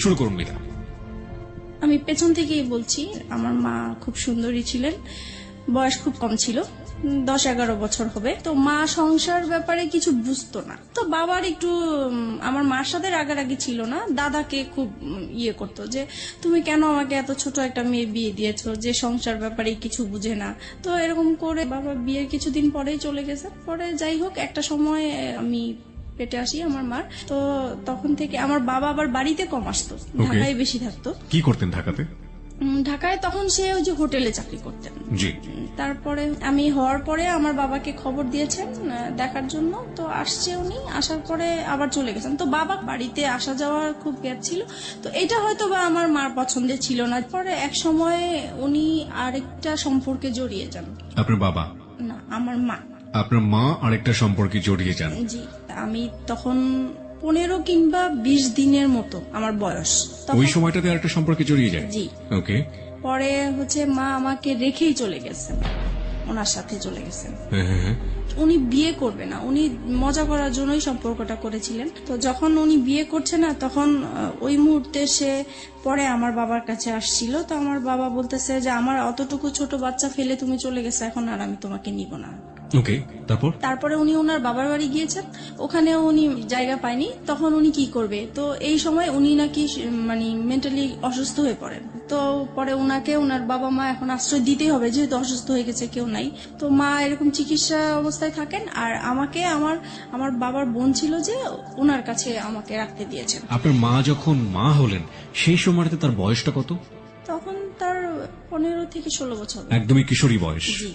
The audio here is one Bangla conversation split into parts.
শুরু করুন মিতা। আমি পেছন থেকেই বলছি, আমার মা খুব সুন্দরী ছিলেন, বয়স খুব কম ছিল, 10-11 বছর হবে। তো মা সংসার ব্যাপারে কিছু বুঝতো না। তো বাবার একটু আমার মার সাথে রাগারাগি ছিল না, দাদাকে খুব ইয়ে করতো যে তুমি কেন আমাকে এত ছোট একটা মেয়ে বিয়ে দিয়েছো যে সংসার ব্যাপারে কিছু বুঝে না। তো এরকম করে বাবা বিয়ের কিছুদিন পরেই চলে গেছে। পরে যাই হোক, একটা সময় আমি পেটে আসি আমার মার। তো তখন থেকে আমার বাবা আবার বাড়িতে কম আসতো, ঢাকায় বেশি থাকতো। কি করতেন ঢাকাতে? ঢাকায় তখন সে ওই যে হোটেলে চাকরি করতেন। জি। তারপরে আমি হওয়ার পরে আমার বাবাকে খবর দিয়েছেন দেখার জন্য। তো আসছে উনি, আসার পরে আবার চলে গেছেন। তো বাবা বাড়িতে আসা যাওয়ার খুব গ্যাপ ছিল। তো এটা হয়তো বা আমার মার পছন্দের ছিল না। পরে এক সময় উনি আরেকটা সম্পর্কে জড়িয়ে যান। আপনার বাবা? না, আমার মা। আপনার মা আরেকটা সম্পর্কে জড়িয়ে যান? জি। আমি তখন 15 কিংবা 20 দিনের মতো আমার বয়স। ওই সময়টাতে আরেকটা সম্পর্কে জড়িয়ে যায়? জি। ওকে। পরে মা আমাকে রেখেই চলে গেছেন, ওনার সাথে চলে গেছেন। উনি বিয়ে করবে না, উনি মজা করার জন্যই সম্পর্কটা করেছিলেন। তো যখন উনি বিয়ে করছে না, তখন ওই মুহূর্তে সে পরে আমার বাবার কাছে আসছিল। তো আমার বাবা বলতেছে যে আমার অতটুকু ছোট বাচ্চা ফেলে তুমি চলে গেছে, এখন আর আমি তোমাকে নিব না। ওকে, তারপরে উনি ওনার বাবার বাড়ি গিয়েছেন, ওখানেও উনি জায়গা পায়নি। তখন উনি কি করবে? তো এই সময় উনি নাকি মানে মেন্টালি অসুস্থ হয়ে পড়েন। তো পরে ওনাকে ওনার বাবা মা এখন আশ্রয় দিতেই হবে, যেহেতু অসুস্থ হয়ে গেছে, কেউ নাই। তো মা এরকম চিকিৎসা অবস্থায় থাকেন। আর আমাকে আমার বাবার বোন ছিল যে ওনার কাছে আমাকে রাখতে দিয়েছেন। আপনার মা যখন মা হলেন সেই সময়টাতে তার বয়সটা কত? তখন তার 15 থেকে 16 বছর। একদমই কিশোরী বয়স। জি।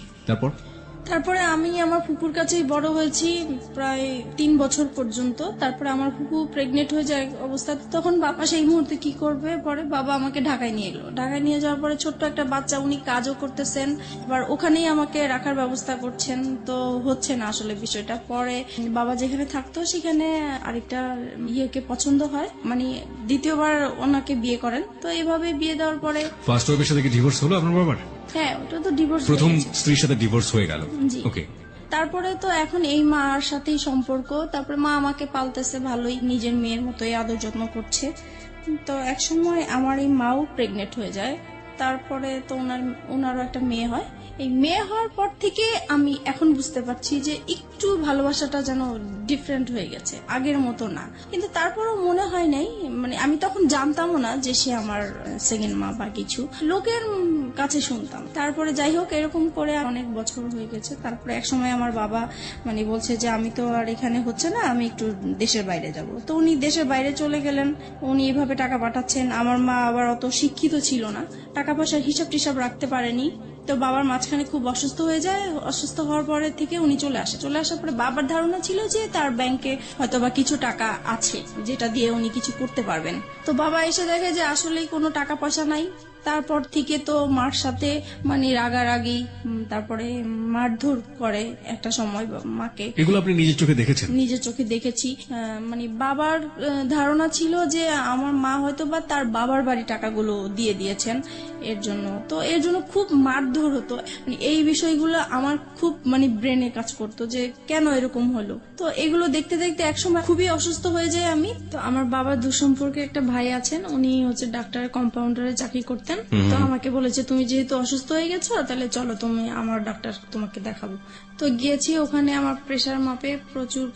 তারপরে আমি আমার ফুপুর কাছেই বড় হয়েছি প্রায় 3 বছর পর্যন্ত। তারপরে আমার ফুপু প্রেগনেন্ট হয়ে যায় অবস্থা। তখন বাবা সেই মুহূর্তে কি করবে? পরে বাবা আমাকে ঢাকায় নিয়ে গেল। ঢাকায় নিয়ে যাওয়ার পরে ছোট্ট একটা বাচ্চা, উনি কাজও করতেছেন, আবার ওখানেই আমাকে রাখার ব্যবস্থা করছেন। তো হচ্ছে না আসলে বিষয়টা। পরে বাবা যেখানে থাকতো সেখানে আরেকটা ইয়েকে পছন্দ হয়, মানে দ্বিতীয়বার ওনাকে বিয়ে করেন। তো এইভাবে বিয়ে দেওয়ার পরে ফার্স্ট ওয়াইফের সাথে কি ডিভোর্স হলো আপনার বাবার? হ্যাঁ, ওটা তো ডিভোর্স। প্রথম স্ত্রীর সাথে ডিভোর্স হয়ে গেল। ওকে। তারপরে তো এখন এই মার সাথেই সম্পর্ক। তারপরে মা আমাকে পালতেছে ভালোই, নিজের মেয়ের মতোই আদর যত্ন করছে। তো এক সময় আমার এই মাও প্রেগনেন্ট হয়ে যায়। তারপরে তো ওনারও একটা মেয়ে হয়। এই মেয়ে হওয়ার পর থেকে আমি এখন বুঝতে পারছি যে একটু ভালোবাসাটা যেন ডিফারেন্ট হয়ে গেছে, আগের মতো না। কিন্তু তারপরও মনে হয় নাই, মানে আমি তখন জানতামও না যে সে আমার সেকেন্ড মা বা কিছু, লোকের কাছে শুনতাম। তারপরে যাই হোক, এরকম করে অনেক বছর হয়ে গেছে। তারপরে এক সময় আমার বাবা মানে বলছে যে আমি তো আর এখানে হচ্ছে না, আমি একটু দেশের বাইরে যাব। তো উনি দেশের বাইরে চলে গেলেন। উনি এভাবে টাকা পাঠাচ্ছেন। আমার মা আবার অত শিক্ষিত ছিল না, টাকা পয়সার হিসাব টিসাব রাখতে পারেনি। তো বাবার মাঝখানে খুব অসুস্থ হয়ে যায়। অসুস্থ হওয়ার পরে থেকে উনি চলে আসার পরে বাবার ধারণা ছিল যে তার ব্যাংকে হয়তোবা কিছু টাকা আছে যেটা দিয়ে উনি কিছু করতে পারবেন। তো বাবা এসে দেখে যে আসলেই কোনো টাকা পয়সা নাই। তারপর থেকে তো মার সাথে মানে রাগারাগি, তারপরে মারধর করে একটা সময় মাকে। এগুলো আপনি নিজের চোখে দেখেছেন? নিজের চোখে দেখেছি। মানে বাবার ধারণা ছিল যে আমার মা হয়তো বা তার বাবার বাড়ি টাকাগুলো দিয়ে দিয়েছেন এর জন্য। তো এর জন্য খুব মারধর হতো। এই বিষয়গুলো আমার খুব মানে ব্রেনে কাজ করতো যে কেন এরকম হলো। তো এগুলো দেখতে দেখতে একসময় খুবই অসুস্থ হয়ে যায় আমি। তো আমার বাবার দুঃসম্পর্কে একটা ভাই আছেন, উনি হচ্ছে ডাক্তার কম্পাউন্ডারে চাকরি করতেন। তো আমাকে বলেছে তুমি যেহেতু অসুস্থ হয়ে গেছো, তাহলে চলো তুমি আমার ডাক্তার তোমাকে দেখাবো। তো গিয়েছি, ওখানে আমার প্রেশার মাপে প্রচুর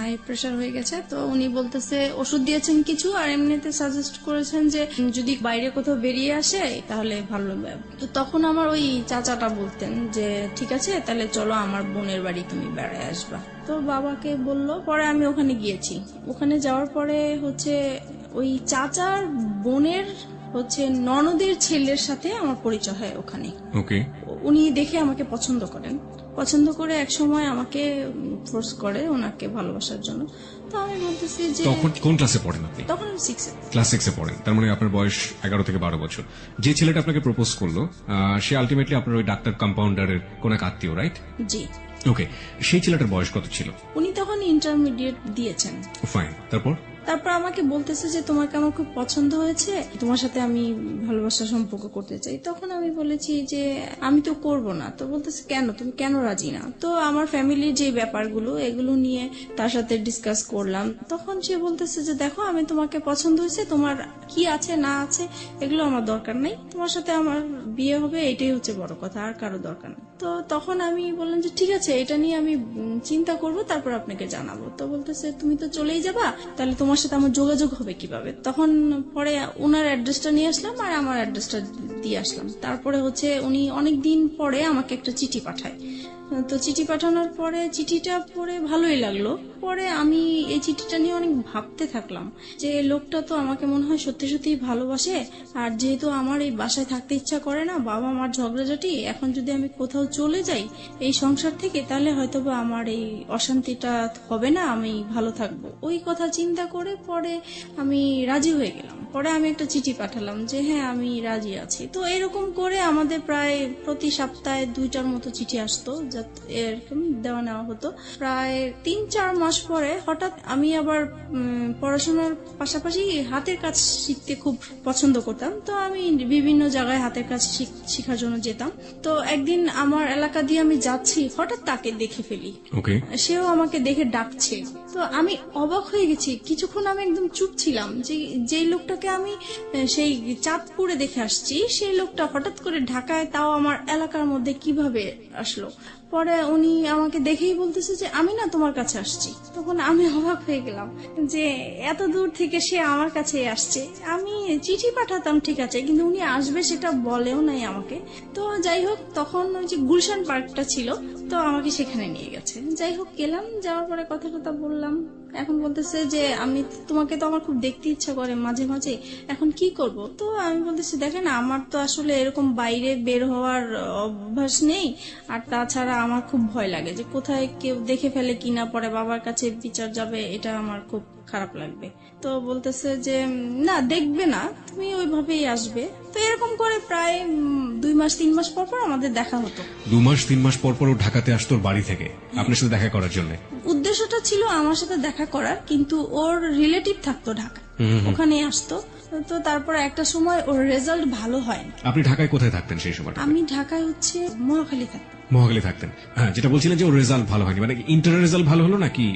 হাই প্রেশার হয়ে গেছে। তো উনি বলতেছে ওষুধ দিয়েছেন কিছু, আর এমনিতে সাজেস্ট করেছেন যে যদি বাইরে কোথাও বেরিয়ে আসে তাহলে ভালো হবে। তো তখন আমার ওই চাচাটা বলতেন যে ঠিক আছে, তাহলে চলো আমার বোনের বাড়ি তুমি বেড়ায় আসবা। তো বাবাকে বললো, পরে আমি ওখানে গিয়েছি। ওখানে যাওয়ার পরে হচ্ছে ওই চাচার বোনের হচ্ছে ননদের ছেলের সাথে আমার পরিচয় হয় ওখানে। ওকে। উনি দেখে আমাকে পছন্দ করেন, পছন্দ করে এক সময় আমাকে ফোর্স করে ওনাকে ভালোবাসার জন্য। তো আমি বলতেছি যে তখন কোন ক্লাসে পড়েন আপনি? তখন আমি 6 ক্লাস 6 এ পড়েন। তার মানে আপনার বয়স 11 থেকে 12 বছর। যে ছেলেটা আপনাকে প্রপোজ করলো সে আলটিমেটলি আপনার ওই ডাক্তার কম্পাউন্ডারের কোন এক আত্মীয়, রাইট? জি। ওকে। সেই ছেলেটার বয়স কত ছিল? উনি তখন ইন্টারমিডিয়েট দিয়েছেন। ফাইন। তারপর তারপর আমাকে বলতেছে যে তোমাকে আমার খুব পছন্দ হয়েছে, তোমার সাথে আমি ভালোবাসার সম্পর্ক করতে চাই। তখন আমি বলেছি যে আমি তো করব না। তো বলতেছে কেন, তুমি কেন রাজি না? তো আমার ফ্যামিলির যে ব্যাপারগুলো এগুলো নিয়ে তার সাথে ডিসকাস করলাম। তখন সে বলতেছে যে দেখো, আমি তোমাকে পছন্দ হয়েছে, তোমার কি আছে না আছে এগুলো আমার দরকার নেই, তোমার সাথে আমার বিয়ে হবে এটাই হচ্ছে বড় কথা, আর কারো দরকার নেই। তো তখন আমি বললাম যে ঠিক আছে, এটা নিয়ে আমি চিন্তা করব, তারপর আপনাকে জানাবো। তো বলতেছে তুমি তো চলেই যাবা, তাহলে তোমার সাথে আমার যোগাযোগ হবে কিভাবে? তখন পরে ওনার অ্যাড্রেসটা নিয়ে আসলাম আর আমার অ্যাড্রেসটা দিয়ে আসলাম। তারপরে হচ্ছে উনি অনেক দিন পরে আমাকে একটা চিঠি পাঠায়। তো চিঠি পাঠানোর পরে চিঠিটা পড়ে ভালোই লাগলো। পরে আমি এই চিঠিটা নিয়ে অনেক ভাবতে থাকলাম যে লোকটা তো আমাকে মনে হয় সত্যি সত্যি ভালোবাসে। আর যেহেতু আমার এই বাসায় থাকতে ইচ্ছা করে না, বাবা মার ঝগড়াঝাটি, এখন যদি আমি কোথাও চলে যাই এই সংসার থেকে, তাহলে হয়তোবা আমার এই অশান্তিটা হবে না, আমি ভালো থাকবো। ওই কথা চিন্তা করে পরে আমি রাজি হয়ে গেলাম। পরে আমি একটা চিঠি পাঠালাম যে হ্যাঁ আমি রাজি আছি। তো এরকম করে আমাদের প্রায় প্রতি সপ্তাহে 2টার মতো চিঠি আসতো, এরকম দেওয়া নেওয়া হতো। প্রায় 3-4 মাস পরে হঠাৎ আমি আবার পড়াশোনার পাশাপাশি হাতের কাজ শিখতে খুব পছন্দ করতাম। তো আমি বিভিন্ন জায়গায় হাতের কাজ শেখার জন্য যেতাম। তো একদিন আমার এলাকা দিয়ে আমি যাচ্ছি, হঠাৎ তাকে দেখে ফেলি। ওকে। সেও আমাকে দেখে ডাকছে। তো আমি অবাক হয়ে গেছি। কিছুক্ষণ আমি একদম চুপ ছিলাম যে যেই লোকটাকে আমি সেই চাঁদপুরে দেখে আসছি, সেই লোকটা হঠাৎ করে ঢাকায়, তাও আমার এলাকার মধ্যে কিভাবে আসলো? পরে উনি আমাকে দেখেই বলতেছে যে আমি না তোমার কাছে আসছি। তখন আমি অবাক হয়ে গেলাম যে এত দূর থেকে সে আমার কাছে আসছে। আমি চিঠি পাঠাতাম ঠিক আছে, কিন্তু উনি আসবে সেটা বলেও নাই আমাকে। তো যাই হোক, তখন ওই যে গুলশান পার্কটা ছিল, তো আমাকে সেখানে নিয়ে গেছে। যাই হোক গেলাম, যাওয়ার পরে কথা টথা বললাম। এখন বলতেছে যে আমি তোমাকে তো আমার খুব দেখতে ইচ্ছা করে মাঝে মাঝে, এখন কি করব? তো আমি বলতেছি দেখেন, আমার তো আসলে এরকম বাইরে বের হওয়ার অভ্যাস নেই, আর তাছাড়া আমার খুব ভয় লাগে যে কোথায় কেউ দেখে ফেলে কিনা, পরে বাবার কাছে বিচার যাবে, এটা আমার খুব খারাপ লাগবে। তো বলতেছে যে না, দেখবে না, তুমি ওইভাবেই আসবে। তো এরকম করে প্রায় 2-3 মাস পর পর আমাদের দেখা হতো। 2-3 মাস পর পর ও ঢাকাতে আসতো ওর বাড়ি থেকে আপনার সাথে দেখা করার জন্য? উদ্দেশ্যটা ছিল আমার সাথে দেখা করার, কিন্তু ওর রিলেটিভ থাকতো ঢাকা, ওখানে আসতো। তো তারপর একটা সময় ওর রেজাল্ট ভালো হয়। আপনি ঢাকায় কোথায় থাকতেন সেই সময়? আমি ঢাকায় হচ্ছে মহাখালী থাকতাম। মহাখালী থাকতেন। হ্যাঁ, যেটা বলছিলেন যে ওর রেজাল্ট ভালো হয়নি, মানে ইন্টারের রেজাল্ট ভালো হলো নাকি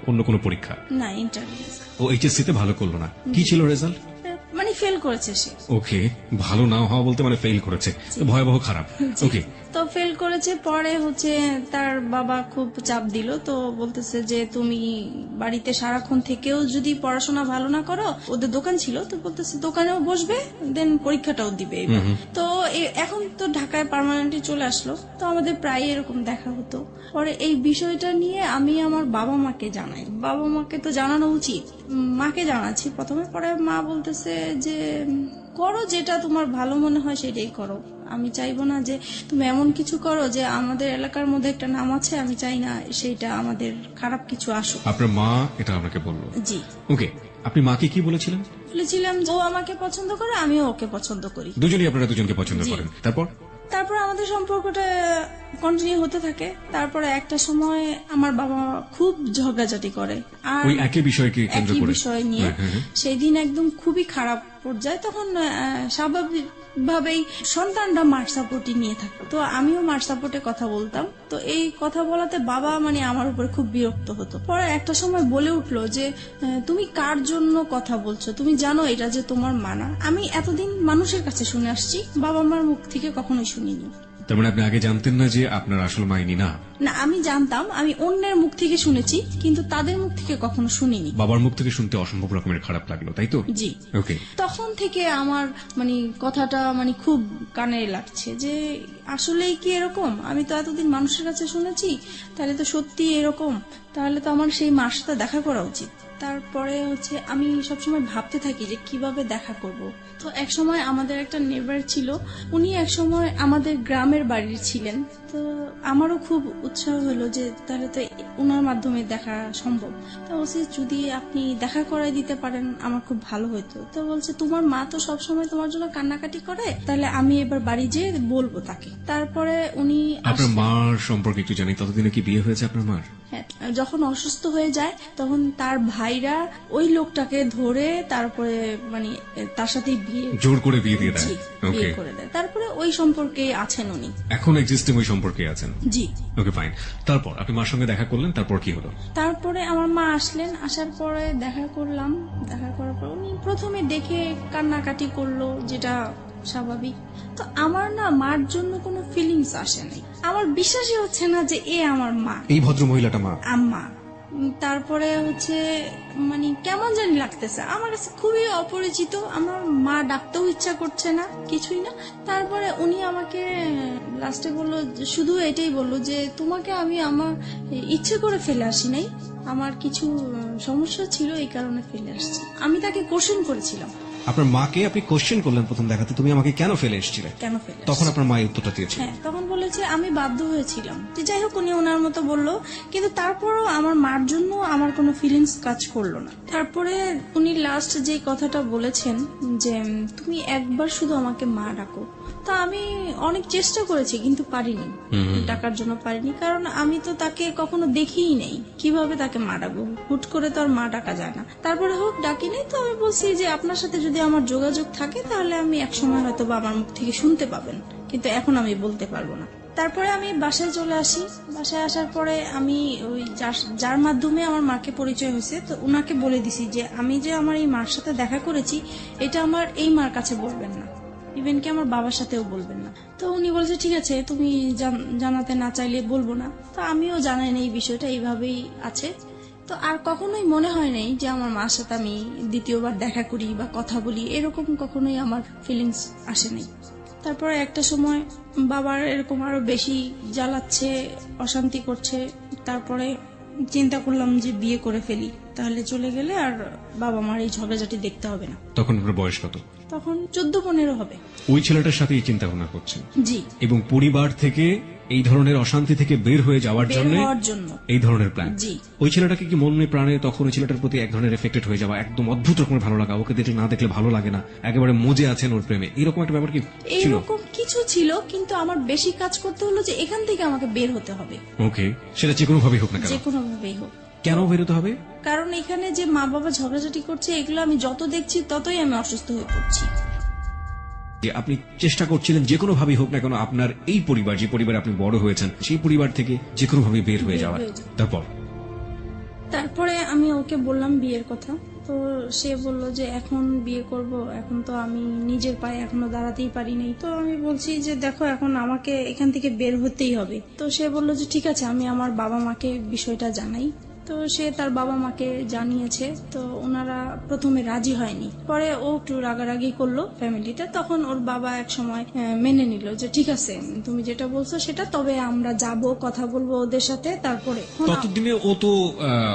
অন্য কোনো পরীক্ষা? না, ইন্টারভিউ। ও এইচএসসি তে ভালো করলো না, কি ছিল রেজাল্ট? মানে ফেল করেছে সে। ওকে, ভালো না হওয়া বলতে মানে ফেল করেছে, ভয়াবহ খারাপ। ওকে। তো ফেল করেছে। পরে হচ্ছে তার বাবা খুব চাপ দিল। তো বলতেছে যে তুমি বাড়িতে সারাক্ষণ থেকেও যদি পড়াশোনা ভালো না করো, ওদের দোকান ছিল, তো বলতেছে দোকানেও বসবে, দেন পরীক্ষাটাও দিবে। তো এখন তো ঢাকায় পার্মানেন্টলি চলে আসলো, তো আমাদের প্রায় এরকম দেখা হতো। পরে এই বিষয়টা নিয়ে আমি আমার বাবা মাকে জানাই। বাবা মাকে তো জানানো উচিত, মাকে জানাচ্ছি প্রথমে। পরে মা বলতেছে যে করো, যেটা তোমার ভালো মনে হয় সেটাই করো। আমি চাইবো না যে তুমি এমন কিছু করো যে আমাদের এলাকার মধ্যে একটা নাম আছে, আমি চাই না সেইটা আমাদের খারাপ কিছু আসুক। আপনার মা এটা আপনাকে বললো? জি। ওকে, আপনি মাকে কি বলেছিলেন? বলেছিলাম ও আমাকে পছন্দ করে, আমিও ওকে পছন্দ করি। দুজনেই আপনারা দুজনকে পছন্দ করেন। তারপর আমাদের সম্পর্কটা কন্টিনিউ হতে থাকে। তারপরে একটা সময় আমার বাবা খুব ঝগড়াঝাটি করে, আর ওই একই বিষয়কে কেন্দ্র একই করে? বিষয় নিয়ে। সেই দিন একদম খুবই খারাপ পর্যায়ে। তখন স্বাভাবিক ভাবেই সন্তানরা মার সাপোর্টই নিয়ে থাকতো, তো আমিও মার সাপোর্টে কথা বলতাম। তো এই কথা বলাতে বাবা মানে আমার উপরে খুব বিরক্ত হতো। পরে একটা সময় বলে উঠলো যে তুমি কার জন্য কথা বলছো, তুমি জানো এটা যে তোমার মানা। আমি এতদিন মানুষের কাছে শুনে আসছি, বাবা মার মুখ থেকে কখনোই শুনিনি। তার মানে আপনি আগে জানতেন না যে আপনার আসল মা ইনি না? না, আমি জানতাম, আমি অন্যের মুখ থেকে শুনেছি, কিন্তু তাদের মুখ থেকে কখনো শুনিনি। বাবার মুখ থেকে শুনতে অসম্ভব রকমের খারাপ লাগলো, তাই তো? জি। ওকে। তখন থেকে আমার মানে কথাটা মানে খুব কানে লাগছে যে আসলেই কি এরকম? আমি তো এতদিন মানুষের কাছে শুনেছি, তাহলে তো সত্যি এরকম, তাহলে তো আমার সেই মার সাথে দেখা করা উচিত। তারপরে হচ্ছে আমি সবসময় ভাবতে থাকি যে কিভাবে দেখা করব। তো এক সময় আমাদের একটা নেবার ছিল, উনি এক সময় আমাদের গ্রামের বাড়ির ছিলেন। তো আমারও খুব উৎসাহ হলো যে তাহলে তো ওনার মাধ্যমে দেখা সম্ভব। তো বলছে যদি আপনি দেখা করাই দিতে পারেন আমার খুব ভালো হতো। তো বলছে তোমার মা তো সবসময় তোমার জন্য কান্নাকাটি করে, তাহলে আমি এবার বাড়ি যেয়ে বলবো তাকে। তারপরে উনি আপনার মার সম্পর্কে একটু জানি, ততদিনে কি বিয়ে হয়েছে আপনার মার? হ্যাঁ, যখন অসুস্থ হয়ে যায় তখন তার ভাই ভাইরা ওই লোকটাকে ধরে তারপরে মানে তার সাথে বিয়ে জোর করে বিয়ে দিয়ে দেয়। জি, ওকে, বিয়ে করে দেয়। তারপরে ওই সম্পর্কে আছেন উনি। এখন এক্সিস্টিং ওই সম্পর্কে আছেন। জি। ওকে, ফাইন। তারপর আপনি মার সঙ্গে দেখা করলেন, তারপর কি হলো? তারপরে আমার মা আসলেন, আসার পরে দেখা করলাম, দেখা করার পর উনি প্রথমে দেখে কান্নাকাটি করলো, যেটা স্বাভাবিক। তো আমার না মার জন্য কোনো ফিলিংস আসে নাই, আমার বিশ্বাসই হচ্ছে না যে এ আমার মা, এই ভদ্র মহিলাটা মা। আম্মা। তারপরে হচ্ছে মানে কেমন জানি লাগতেছে আমার কাছে, খুবই অপরিচিত। আমার মা ডাকতেও ইচ্ছা করছে না, কিছুই না। তারপরে উনি আমাকে লাস্টে বললো, শুধু এটাই বললো যে তোমাকে আমি আমার ইচ্ছে করে ফেলে আসি নাই, আমার কিছু সমস্যা ছিল এই কারণে ফেলে আসছি। আমি তাকে কোশ্চেন করেছিলাম। আপনার মাকে আপনি কোশ্চেন করলেন প্রথম দেখাতে, তুমি আমাকে কেন ফেলে এসেছিলে? কেন ফেলে তখন আপনার মা এই উত্তরটা দিয়েছিল। হ্যাঁ, তখন বলেছে আমি বাধ্য হয়েছিলাম। যে যাই হোক, উনি ওনার মতো বললো, কিন্তু তারপরও আমার মার জন্য আমার কোনো ফিলিংস কাজ করলো না। তারপরে উনি লাস্ট যে কথাটা বলেছেন যে তুমি একবার শুধু আমাকে মা ডাকো। তা আমি অনেক চেষ্টা করেছি কিন্তু পারিনি, ডাকার জন্য পারিনি, কারণ আমি তো তাকে কখনো দেখিই নেই, কিভাবে তাকে মা ডাকবো? হুট করে তো আর মা ডাকা যায় না। তারপরে হোক ডাকি নেই, তো আমি বলছি যে আপনার সাথে যদি আমার যোগাযোগ থাকে তাহলে আমি একসময় হয়তো বা আমার মুখ থেকে শুনতে পাবেন, কিন্তু এখন আমি বলতে পারবো না। তারপরে আমি বাসায় চলে আসি। বাসায় আসার পরে আমি ওই যার মাধ্যমে আমার মাকে পরিচয় হয়েছে, তো উনাকে বলে দিছি যে আমি যে আমার এই মার সাথে দেখা করেছি এটা আমার এই মার কাছে বলবেন না, ইভেন কি আমার বাবার সাথেও বলবেন না। তো উনি বলছে ঠিক আছে, তুমি জানাতে না চাইলে বলবো না। তো আমিও জানাই না এই বিষয়টা, এইভাবেই আছে। তো আর কখনোই মনে হয় নাই যে আমার মার সাথে আমি দ্বিতীয়বার দেখা করি বা কথা বলি, এরকম কখনোই আমার ফিলিংস আসে নাই। তারপরে একটা সময় বাবার এরকম আরো বেশি জ্বালাচ্ছে, অশান্তি করছে। তারপরে চিন্তা করলাম যে বিয়ে করে ফেলি, তাহলে চলে গেলে আর বাবা মার এই ঝগড়াঝাটি দেখতে হবে না। তখন আপনার বয়স কত? তখন 14-15 হবে। ওই ছেলেটার সাথে এই চিন্তা ভাবনা করছেন জি, এবং পরিবার থেকে এই ধরনের অশান্তি থেকে বের হয়ে যাওয়ার বের জন্য হওয়ার জন্য। এই ধরনের প্ল্যান। জি। ওই ছেলেটাকে কি মনে প্রাণে তখন ওই ছেলেটার প্রতি এক ধরনের এফেক্টেড হয়ে যাওয়া, একদম অদ্ভুত রকমের ভালো লাগা, ওকে দেখলে না দেখলে ভালো লাগে না, একেবারে মজে আছেন ওর প্রেমে, এরকম একটা ব্যাপার কি ছিল? এইরকম কিছু ছিল, কিন্তু আমার বেশি কাজ করতে হলো যে এখান থেকে আমাকে বের হতে হবে, ওকে, সেটা যে কোনো ভাবেই হোক না কেন। যে কোনো ভাবেই হোক। কেন বেরোতে হবে? কারণ এখানে যে মা বাবা ঝগড়াঝাটি করছে, এগুলো আমি যত দেখছি ততই আমি অসুস্থ হয়ে পড়ছি। যে আপনি চেষ্টা করছিলেন যে কোনো ভাবেই হোক না কেন আপনার এই পরিবার, যে পরিবারে আপনি বড় হয়েছেন, সেই পরিবার থেকে যে কোনো ভাবে বের হয়ে যাওয়ার। তারপরে আমি ওকে বললাম বিয়ের কথা। তো সে বলল যে এখন বিয়ে করব, এখন তো আমি নিজের পায়ে এখনো দাঁড়াতেই পারি নাই। তো আমি বলছি যে দেখো, এখন আমাকে এখান থেকে বের হতেই হবে। তো সে বলল যে ঠিক আছে, আমি আমার বাবা মাকে বিষয়টা জানাই। তো সে তার বাবা মাকে জানিয়েছে। তো ওনারা প্রথমে রাজি হয়নি, পরে ও একটু রাগারাগি করলো ফ্যামিলিতে। তখন ওর বাবা এক সময় মেনে নিল যে ঠিক আছে, তুমি যেটা বলছো সেটা, তবে আমরা যাব, কথা বলবো ওদের সাথে। তারপরে ততদিনে ও তো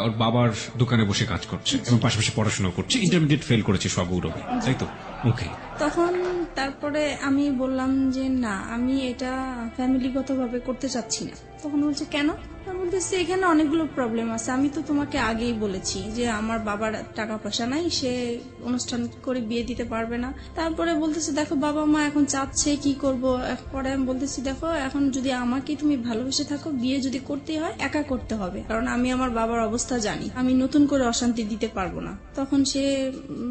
ওর বাবার দোকানে বসে কাজ করছে এবং পাশাপাশি পড়াশোনা করছে, ইন্টারমিডিয়েট ফেল করেছে সব গৌরবে, তাই তো? ওকে। তখন তারপরে আমি বললাম যে না, আমি এটা ফ্যামিলিগতভাবে করতে চাচ্ছি না। তখন বলছে কেন? আমি বলতেছি এখানে অনেকগুলো প্রবলেম আছে, আমি তো তোমাকে আগেই বলেছি যে আমার বাবার টাকা পয়সা নাই, সে অনুষ্ঠান করে বিয়ে দিতে পারবে না। তারপরে বলতেছে দেখো, বাবা মা এখন চাচ্ছে, কি করব? পরে আমি বলতেছি দেখো, এখন যদি আমাকে তুমি ভালোবেসে থাকো, বিয়ে যদি করতে হয় একা করতে হবে, কারণ আমি আমার বাবার অবস্থা জানি, আমি নতুন করে অশান্তি দিতে পারবো না। তখন সে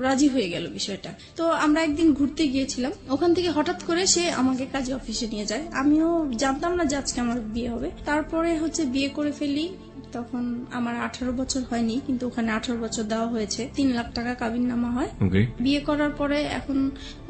রাজি হয়ে গেল বিষয়টা। তো আমরা একদিন ঘুরতে গিয়েছিলাম, ওখান থেকে হঠাৎ করে সে আমাকে কাজে অফিসে নিয়ে যায়। আমিও জানতাম না যে আজকে আমার বিয়ে হবে। তারপরে হচ্ছে বিয়ে করে ফেলি। তখন আমার 18 বছর হয়নি, কিন্তু ওখানে 18 বছর দেওয়া হয়েছে। 3 লাখ টাকা কাবিননামা হয়। বিয়ে করার পরে এখন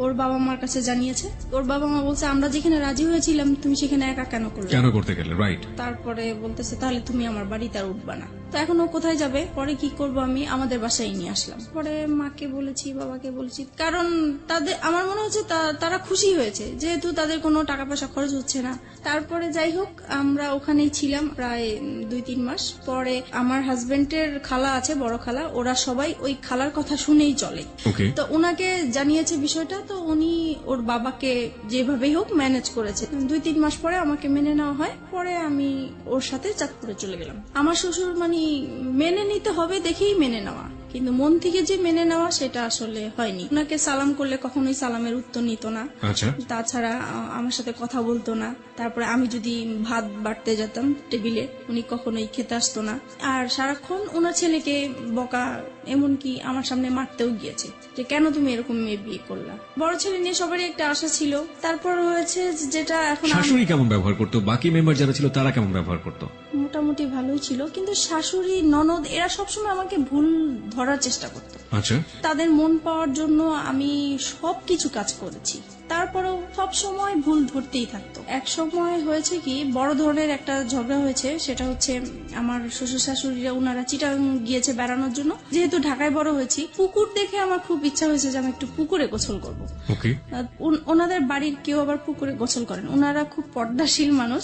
ওর বাবা মার কাছে জানিয়েছে। ওর বাবা মা বলছে আমরা যেখানে রাজি হয়েছিলাম তুমি সেখানে একা কেন করলে, কেন করতে গেলে, রাইট? তারপরে বলতেছে তাহলে তুমি আমার বাড়িতে আর উঠবা না। তো এখন ও কোথায় যাবে? পরে কি করব, আমি আমাদের বাসায় নিয়ে আসলাম। পরে মাকে বলেছি, বাবাকে বলেছি, কারণ তাদের, আমার মনে হচ্ছে তারা খুশি হয়েছে, যেহেতু তাদের কোনো টাকা পয়সা খরচ হচ্ছে না। তারপরে যাই হোক, আমরা ওখানেই ছিলাম প্রায় 2-3 মাস। পরে আমার হাজবেন্ডের খালা আছে, বড় খালা, ওরা সবাই ওই খালার কথা শুনেই চলে। তো ওনাকে জানিয়েছে বিষয়টা। তো উনি ওর বাবাকে যেভাবেই হোক ম্যানেজ করেছে। 2-3 মাস পরে আমাকে মেনে নেওয়া হয়। পরে আমি ওর সাথে চাঁদপুরে চলে গেলাম। আমার শ্বশুর মানে মেনে নিতে হবে দেখেই মেনে নেওয়া, কিন্তু মন থেকে যে মেনে নেওয়া সেটা আসলে হয়নি। ওনাকে সালাম করলে কখনোই সালামের উত্তর নিত না। তাছাড়া আমার সাথে কথা বলতো না। তারপরে আমি যদি ভাত বাড়তে যেতাম টেবিলে, উনি কখনোই খেতে আসতো না। আর সারাক্ষণ ওনার ছেলেকে বকা এমনকি আমার সামনে মারতেও গিয়েছে যে কেন তুমি এরকম মেয়ে বিয়ে করলা। বড় ছেলে নিয়ে সবারই একটা আশা ছিল। তারপর হয়েছে যেটা এখন শাশুড়ি কেমন ব্যবহার করতো, বাকি মেম্বার যারা ছিল তারা কেমন ব্যবহার করতো? মোটামুটি ভালোই ছিল, কিন্তু শাশুড়ি ননদ এরা সবসময় আমাকে ভুল ধরার চেষ্টা করতো। আচ্ছা, তাদের মন পাওয়ার জন্য আমি সবকিছু কাজ করেছি, তারপরেও সব সময় ভুল ধরতেই থাকতো। এক সময় হয়েছে কি, বড় ধরনের একটা ঝগড়া হয়েছে। সেটা হচ্ছে আমার শ্বশুর শাশুড়িরা ওনারা চিটাং গিয়েছে বেড়ানোর জন্য। যেহেতু ঢাকায় বড় হয়েছি, পুকুর দেখে আমার খুব ইচ্ছা হয়েছে যে আমি একটু পুকুরে গোসল করবো। ওকে। ওনাদের বাড়ির কেউ আবার পুকুরে গোসল করেন, ওনারা খুব পর্দাশীল মানুষ।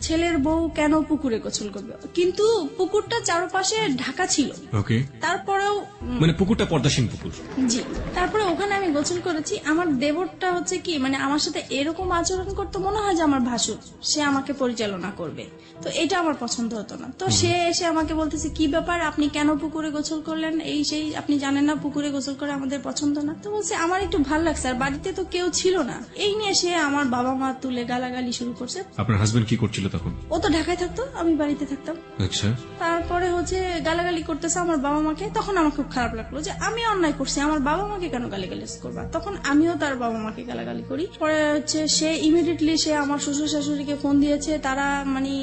ছেলের বউ কেন পুকুরে গোসল করবে, কিন্তু পুকুরটা চারপাশে ঢাকা ছিল। ওকে, তারপরেও মানে পুকুরটা পর্দাসীন পুকুর। জি, তারপরে ওখানে আমি গোসল করেছি। আমার দেবরটা হচ্ছে কি, মানে আমার সাথে এরকম আচরণ করতে মনে হয় যে আমার ভাসুর, সে আমাকে পরিচালনা করবে। তো এটা আমার পছন্দ হতো না। তো সে এসে আমাকে বলতেছে, কি ব্যাপার, আপনি কেন পুকুরে গোসল করলেন, এই সেই, আপনি জানেন না পুকুরে গোসল করে আমাদের পছন্দ না। তো বলছে আমার একটু ভালো লাগছে, আর বাড়িতে তো কেউ ছিল না। এই নিয়ে সে আমার বাবা মা তুলে গালাগালি শুরু করছে। আপনার হাজবেন্ড কি করছিল তখন? ও তো ঢাকায় থাকতো, আমি বাড়িতে থাকতাম। আচ্ছা, তারপরে হচ্ছে গালাগালি করতেছে আমার বাবা মাকে। তখন আমার খুব খারাপ লাগলো যে আমি অন্যায় করছি, আমার বাবা মাকে কেন গালিগালিজ করবা। তখন আমিও তার বাবা মাকে গালাগালি করি। পরে হচ্ছে সে ইমিডিয়েটলি সে আমার শ্বশুর শাশুড়িকে ফোন দিয়েছে। তারা মানে